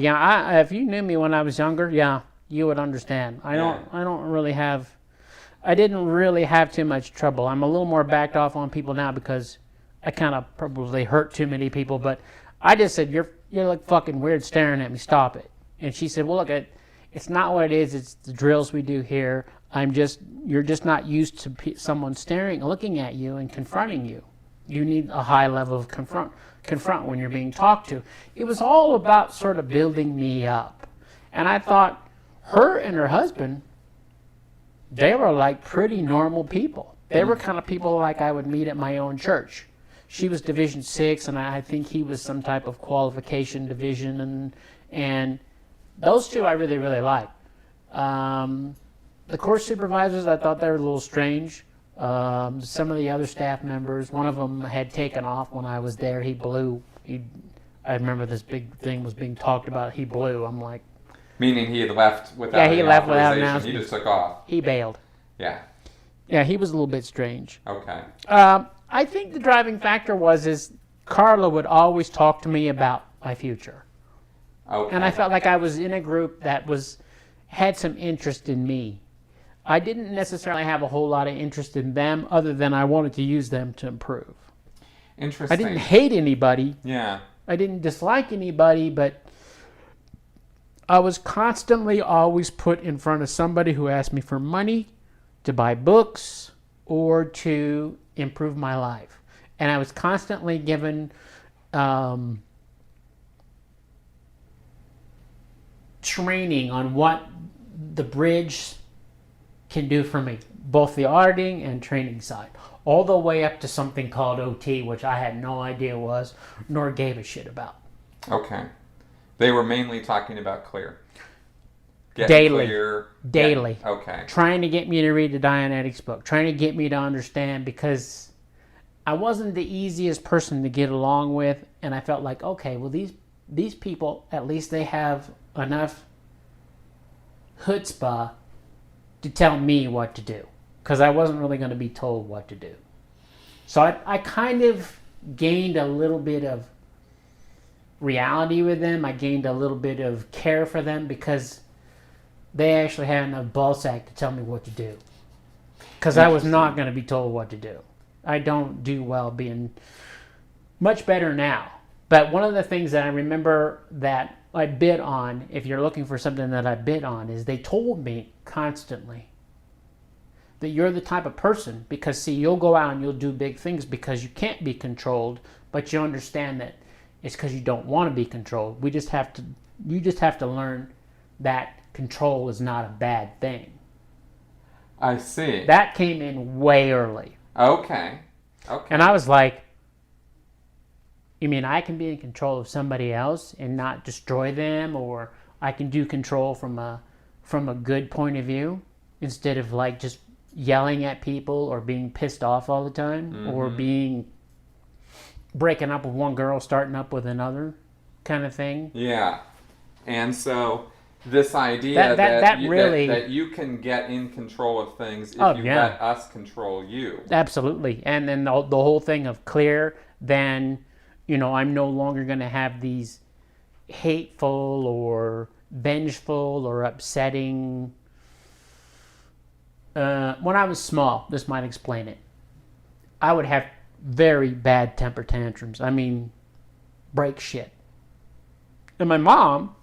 Yeah, if you knew me when I was younger, yeah, you would understand. I didn't really have too much trouble. I'm a little more backed off on people now because I kind of probably hurt too many people, but I just said, you're like fucking weird staring at me, stop it. And she said, well, look, it's not what it is, it's the drills we do here. You're just not used to someone looking at you and confronting you. You need a high level of confront when you're being talked to. It was all about sort of building me up. And I thought her and her husband, they were like pretty normal people. They were kind of people like I would meet at my own church. She was Division 6, and I think he was some type of qualification division, and those two I really, really liked. The course supervisors, I thought they were a little strange. Some of the other staff members, one of them had taken off when I was there. He blew. I remember this big thing was being talked about. He blew. I'm like... Meaning he had left without he left without announcement. He just took off. He bailed. Yeah. Yeah, he was a little bit strange. Okay. I think the driving factor is Carla would always talk to me about my future. Okay. And I felt like I was in a group that had some interest in me. I didn't necessarily have a whole lot of interest in them, other than I wanted to use them to improve. Interesting. I didn't hate anybody. Yeah. I didn't dislike anybody, but I was constantly always put in front of somebody who asked me for money to buy books or to improve my life. And I was constantly given training on what the bridge can do for me, both the auditing and training side, all the way up to something called OT, which I had no idea was, nor gave a shit about. Okay. They were mainly talking about clear. Daily. Daily. Okay. Trying to get me to read the Dianetics book, trying to get me to understand, because I wasn't the easiest person to get along with, and I felt like, okay, well, these people, at least they have enough chutzpah to tell me what to do, because I wasn't really going to be told what to do. So I kind of gained a little bit of reality with them. I gained a little bit of care for them, because they actually had enough ballsack to tell me what to do, because I was not going to be told what to do. I don't do well being much better now. But one of the things that I remember that I bid on, if you're looking for something that I bid on, is they told me constantly that you're the type of person, because see, you'll go out and you'll do big things because you can't be controlled, but you understand that it's because you don't want to be controlled. You just have to learn that control is not a bad thing. I see. That came in way early. Okay. And I was like, you mean I can be in control of somebody else and not destroy them, or I can do control from a good point of view instead of like just yelling at people or being pissed off all the time, or breaking up with one girl, starting up with another kind of thing. Yeah. And so this idea that you can get in control of things if you let us control you. Absolutely. And then the whole thing of clear, then, I'm no longer going to have these hateful or vengeful or upsetting... when I was small, this might explain it, I would have very bad temper tantrums. I mean, break shit. And my mom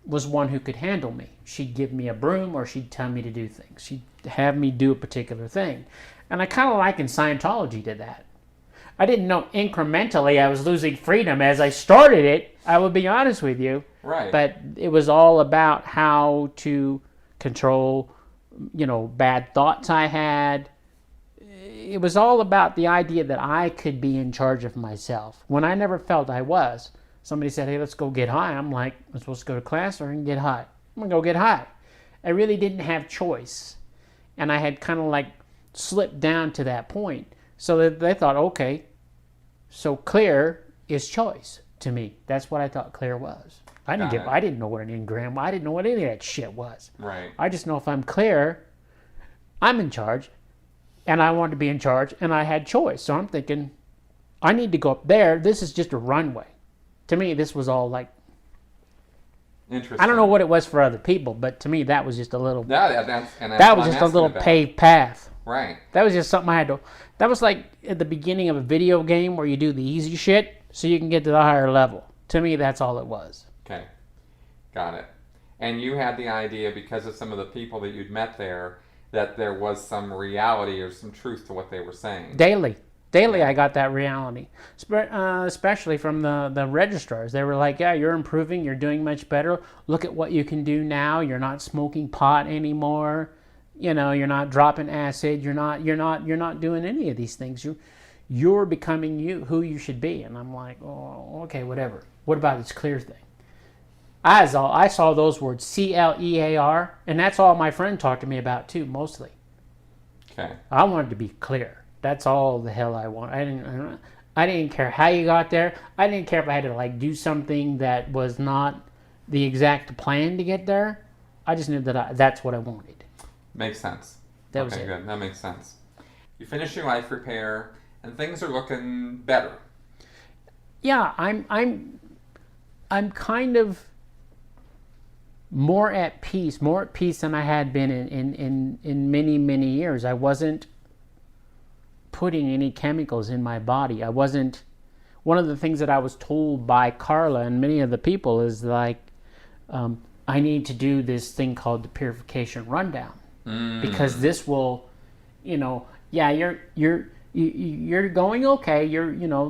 was one who could handle me. She'd give me a broom, or she'd tell me to do things. She'd have me do a particular thing. And I kind of liken Scientology to that. I didn't know incrementally I was losing freedom as I started it, I will be honest with you. Right. But it was all about how to control, bad thoughts I had. It was all about the idea that I could be in charge of myself, when I never felt I was. Somebody said, hey, let's go get high. I'm like, I'm supposed to go to class or I can get high? I'm going to go get high. I really didn't have choice. And I had kind of like slipped down to that point. So that they thought, okay, so clear is choice to me. That's what I thought clear was. I didn't know what an engram was. I didn't know what any of that shit was. Right. I just know if I'm clear, I'm in charge. And I wanted to be in charge, and I had choice. So I'm thinking, I need to go up there. This is just a runway. To me, this was all like... Interesting. I don't know what it was for other people, but to me, that was just a little... That's that was just a little paved path. Right. That was just something I had to... That was like at the beginning of a video game where you do the easy shit so you can get to the higher level. To me, that's all it was. Okay. Got it. And you had the idea, because of some of the people that you'd met there, that there was some reality or some truth to what they were saying. Daily, I got that reality, especially from the registrars. They were like, "Yeah, you're improving. You're doing much better. Look at what you can do now. You're not smoking pot anymore. You know, you're not dropping acid. You're not doing any of these things. You're becoming who you should be." And I'm like, "Oh, okay, whatever. What about this clear thing?" I saw those words, CLEAR, and that's all my friend talked to me about too, mostly. Okay. I wanted to be clear. That's all the hell I want. I didn't care how you got there. I didn't care if I had to like do something that was not the exact plan to get there. I just knew that that's what I wanted. Makes sense. That was okay, it. Good. That makes sense. You finish your life repair, and things are looking better. Yeah, I'm kind of more at peace than I had been in many years. I wasn't putting any chemicals in my body. I wasn't. One of the things that I was told by Carla and many of the people is like, I need to do this thing called the Purification Rundown because this will, yeah, you're going okay.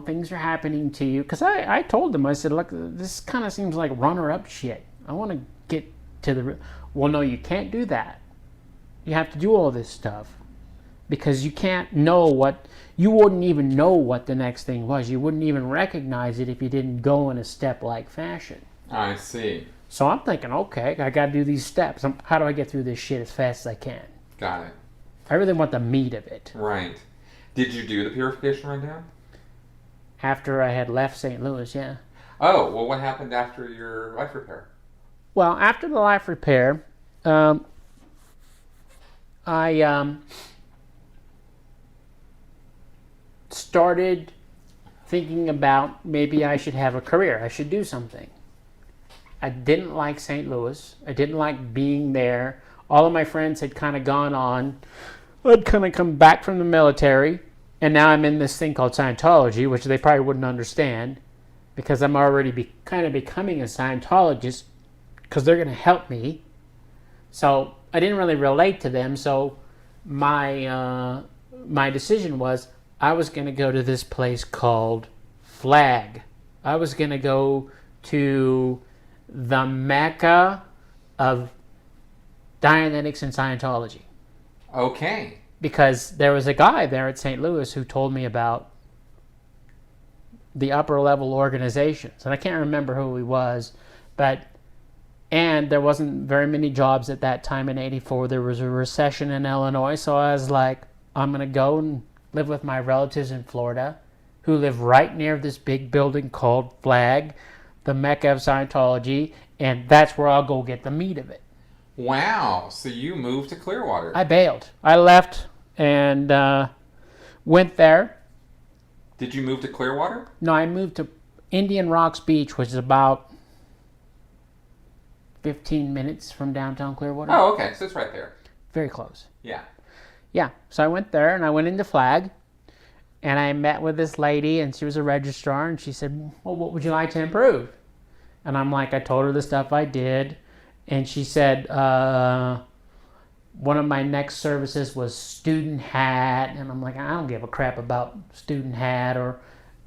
Things are happening to you. Because I told them, I said, look, this kind of seems like runner-up shit. I want to get to the... Well, no, you can't do that. You have to do all this stuff. Because you can't know what... You wouldn't even know what the next thing was. You wouldn't even recognize it if you didn't go in a step-like fashion. I see. So I'm thinking, okay, I got to do these steps. How do I get through this shit as fast as I can? Got it. I really want the meat of it. Right. Did you do the Purification Rundown? After I had left St. Louis, yeah. Oh, well, what happened after your life repair? Well, after the life repair, I started thinking about maybe I should have a career. I should do something. I didn't like St. Louis. I didn't like being there. All of my friends had kind of gone on. I'd kind of come back from the military, and now I'm in this thing called Scientology, which they probably wouldn't understand because I'm already kind of becoming a Scientologist because they're going to help me. So I didn't really relate to them. So my decision was I was going to go to this place called Flag. I was going to go to the Mecca of Dianetics and Scientology. Okay. Because there was a guy there at St. Louis who told me about the upper level organizations. And I can't remember who he was, and there wasn't very many jobs at that time in '84. There was a recession in Illinois, so I was like, I'm going to go and live with my relatives in Florida who live right near this big building called Flag, the Mecca of Scientology, and that's where I'll go get the meat of it. Wow. So you moved to Clearwater. I bailed. I left and went there. Did you move to Clearwater? No, I moved to Indian Rocks Beach, which is about 15 minutes from downtown Clearwater. Oh, okay. So it's right there. Very close. Yeah. Yeah. So I went there and I went into Flag and I met with this lady and she was a registrar and she said, well, what would you like to improve? And I'm like, I told her the stuff I did. And she said, one of my next services was student hat. And I'm like, I don't give a crap about student hat or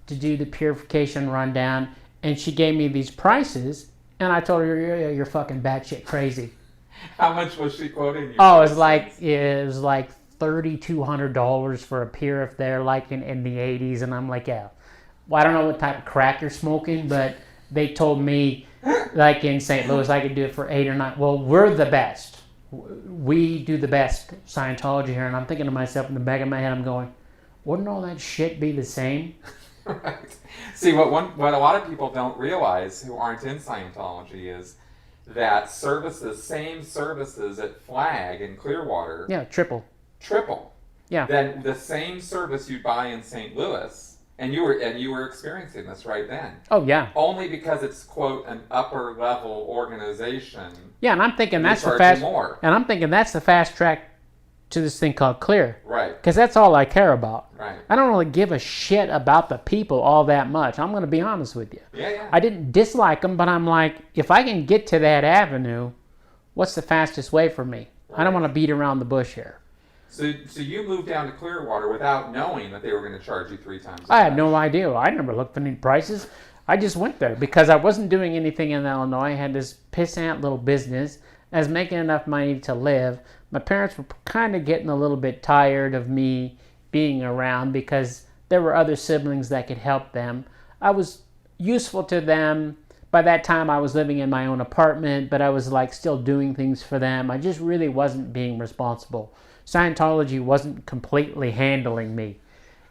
to do the Purification Rundown. And she gave me these prices. And I told her, you're fucking batshit crazy. How much was she quoting you? Oh, it was like $3,200 for a Purif there, like in the 80s. And I'm like, yeah. Well, I don't know what type of crack you're smoking, but they told me, like in St. Louis, I could do it for 8 or 9. Well, we're the best. We do the best Scientology here. And I'm thinking to myself in the back of my head, I'm going, wouldn't all that shit be the same? Right. See, what a lot of people don't realize who aren't in Scientology is that same services at Flag in Clearwater. Yeah, triple. Yeah. Then the same service you buy in St. Louis, and you were experiencing this right then. Oh yeah. Only because it's quote an upper level organization. Yeah, and I'm thinking that's the fast track to this thing called Clear. Right. Because that's all I care about. Right. I don't really give a shit about the people all that much. I'm going to be honest with you. Yeah. I didn't dislike them, but I'm like, if I can get to that avenue, what's the fastest way for me? Right. I don't want to beat around the bush here. So you moved down to Clearwater without knowing that they were going to charge you 3 times as I had much. no idea. I never looked for any prices. I just went there because I wasn't doing anything in Illinois. I had this pissant little business. I was making enough money to live. My parents were kind of getting a little bit tired of me being around because there were other siblings that could help them. I was useful to them. By that time, I was living in my own apartment, but I was like still doing things for them. I just really wasn't being responsible. Scientology wasn't completely handling me.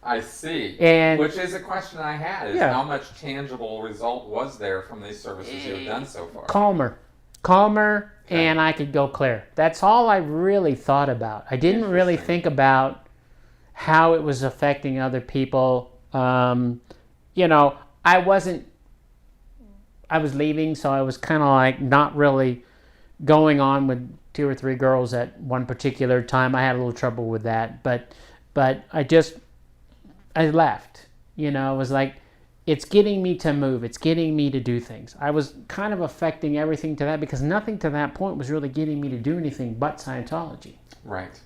I see. And which is a question I had, is how much tangible result was there from these services you've done so far? Calmer, and I could go clear. That's all I really thought about. I didn't really think about how it was affecting other people. You know, I was leaving, so I was kind of like not really going on with 2 or 3 girls at one particular time. I had a little trouble with that, but I left. You know, it was like, it's getting me to move. It's getting me to do things. I was kind of affecting everything to that because nothing to that point was really getting me to do anything but Scientology. Right.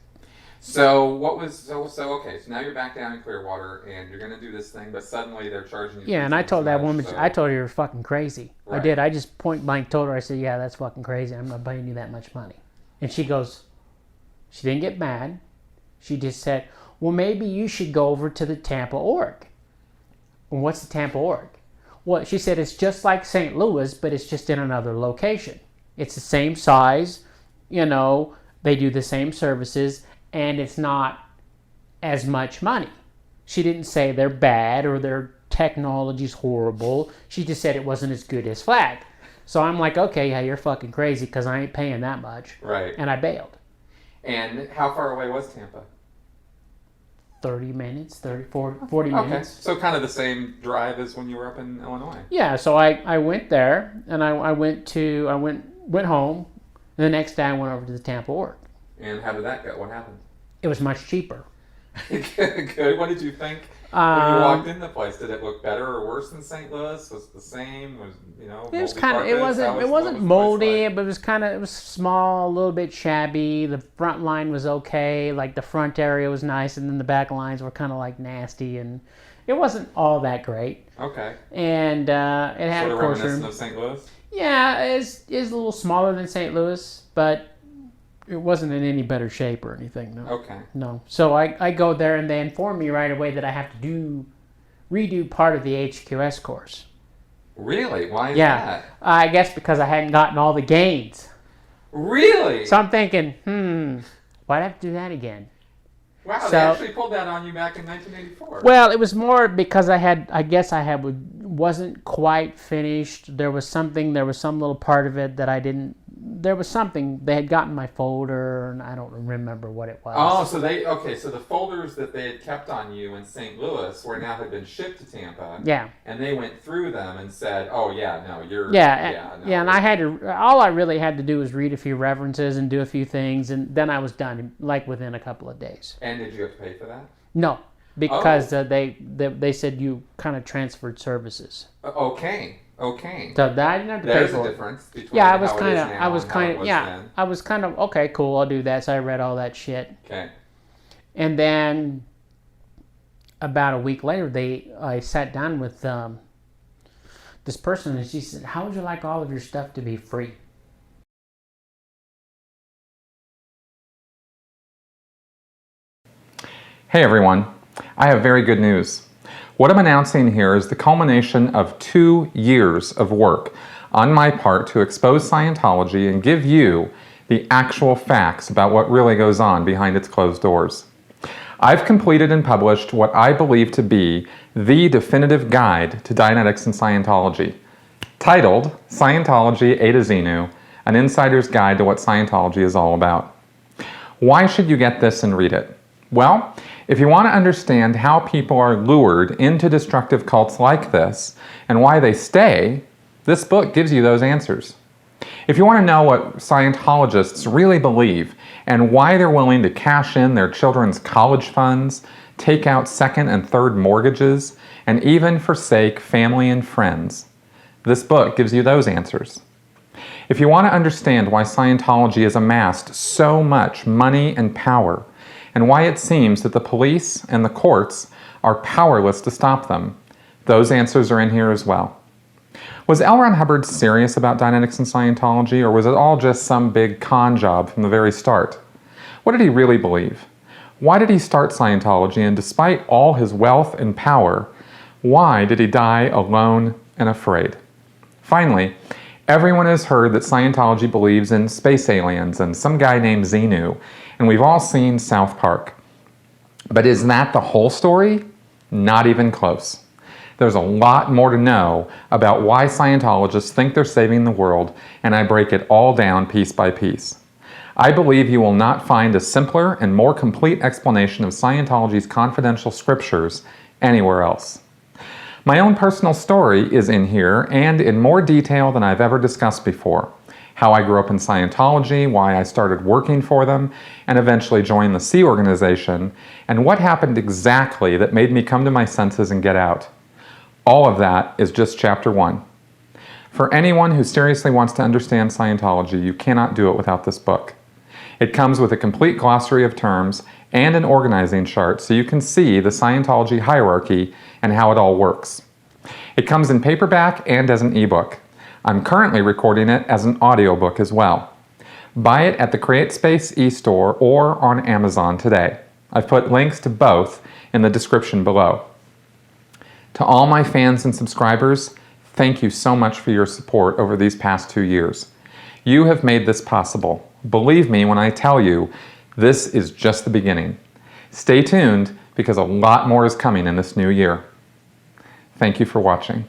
So what was so okay? So now you're back down in Clearwater and you're going to do this thing, but suddenly they're charging you. Yeah, and I told that woman. So. I told her you're fucking crazy. Right. I did. I just point blank told her. I said, "Yeah, that's fucking crazy. I'm not paying you that much money." And she goes, she didn't get mad. She just said, "Well, maybe you should go over to the Tampa org." And what's the Tampa org? Well, she said it's just like St. Louis, but it's just in another location. It's the same size, you know, they do the same services, and it's not as much money. She didn't say they're bad or their technology's horrible. She just said it wasn't as good as Flag. So I'm like, okay, yeah, you're fucking crazy because I ain't paying that much. Right. And I bailed. And how far away was Tampa? 40 minutes. Okay. So kind of the same drive as when you were up in Illinois. Yeah, so I went there and I went home. And the next day I went over to the Tampa org. And how did that go? What happened? It was much cheaper. Good. What did you think when you walked in the place? Did it look better or worse than St. Louis? Was it the same? Was it was kind of it wasn't moldy, but it was small, a little bit shabby. The front line was okay, like the front area was nice, and then the back lines were kind of like nasty, and it wasn't all that great. Okay. And it had sort a of course reminiscent room. of St. Louis. Yeah, it's a little smaller than St. Louis, but it wasn't in any better shape or anything. No. Okay. No. So I go there and they inform me right away that I have to redo part of the HQS course. Really? Why is that? I guess because I hadn't gotten all the gains. Really? So I'm thinking, why'd I have to do that again? Wow, they actually pulled that on you back in 1984. Well, it was more because wasn't quite finished. There was some little part of it that I didn't. There was something they had gotten my folder, and I don't remember what it was. Oh, so so the folders that they had kept on you in St. Louis had been shipped to Tampa. Yeah. And they went through them and said, "Oh yeah, no, you're." And I had to. All I really had to do was read a few references and do a few things, and then I was done, like within a couple of days. And did you have to pay for that? No, because they said you kind of transferred services. Okay. So that I didn't have to pay for it. There's a difference between I was kind of okay, cool, I'll do that. So I read all that shit. Okay. And then about a week later, I sat down with this person, and she said, "How would you like all of your stuff to be free?" Hey everyone, I have very good news. What I'm announcing here is the culmination of 2 years of work on my part to expose Scientology and give you the actual facts about what really goes on behind its closed doors. I've completed and published what I believe to be the definitive guide to Dianetics and Scientology, titled Scientology A to Xenu, an insider's guide to what Scientology is all about. Why should you get this and read it? Well, if you want to understand how people are lured into destructive cults like this and why they stay, this book gives you those answers. If you want to know what Scientologists really believe and why they're willing to cash in their children's college funds, take out second and third mortgages, and even forsake family and friends, this book gives you those answers. If you want to understand why Scientology has amassed so much money and power, and why it seems that the police and the courts are powerless to stop them. Those answers are in here as well. Was L. Ron Hubbard serious about Dianetics and Scientology, or was it all just some big con job from the very start? What did he really believe? Why did he start Scientology, and despite all his wealth and power, why did he die alone and afraid? Finally, everyone has heard that Scientology believes in space aliens and some guy named Xenu, and we've all seen South Park. But is that the whole story? Not even close. There's a lot more to know about why Scientologists think they're saving the world, and I break it all down piece by piece. I believe you will not find a simpler and more complete explanation of Scientology's confidential scriptures anywhere else. My own personal story is in here and in more detail than I've ever discussed before. How I grew up in Scientology, why I started working for them, and eventually joined the Sea Organization, and what happened exactly that made me come to my senses and get out. All of that is just chapter 1. For anyone who seriously wants to understand Scientology, you cannot do it without this book. It comes with a complete glossary of terms and an organizing chart so you can see the Scientology hierarchy and how it all works. It comes in paperback and as an ebook. I'm currently recording it as an audiobook as well. Buy it at the CreateSpace e-store or on Amazon today. I've put links to both in the description below. To all my fans and subscribers, thank you so much for your support over these past 2 years. You have made this possible. Believe me when I tell you, this is just the beginning. Stay tuned because a lot more is coming in this new year. Thank you for watching.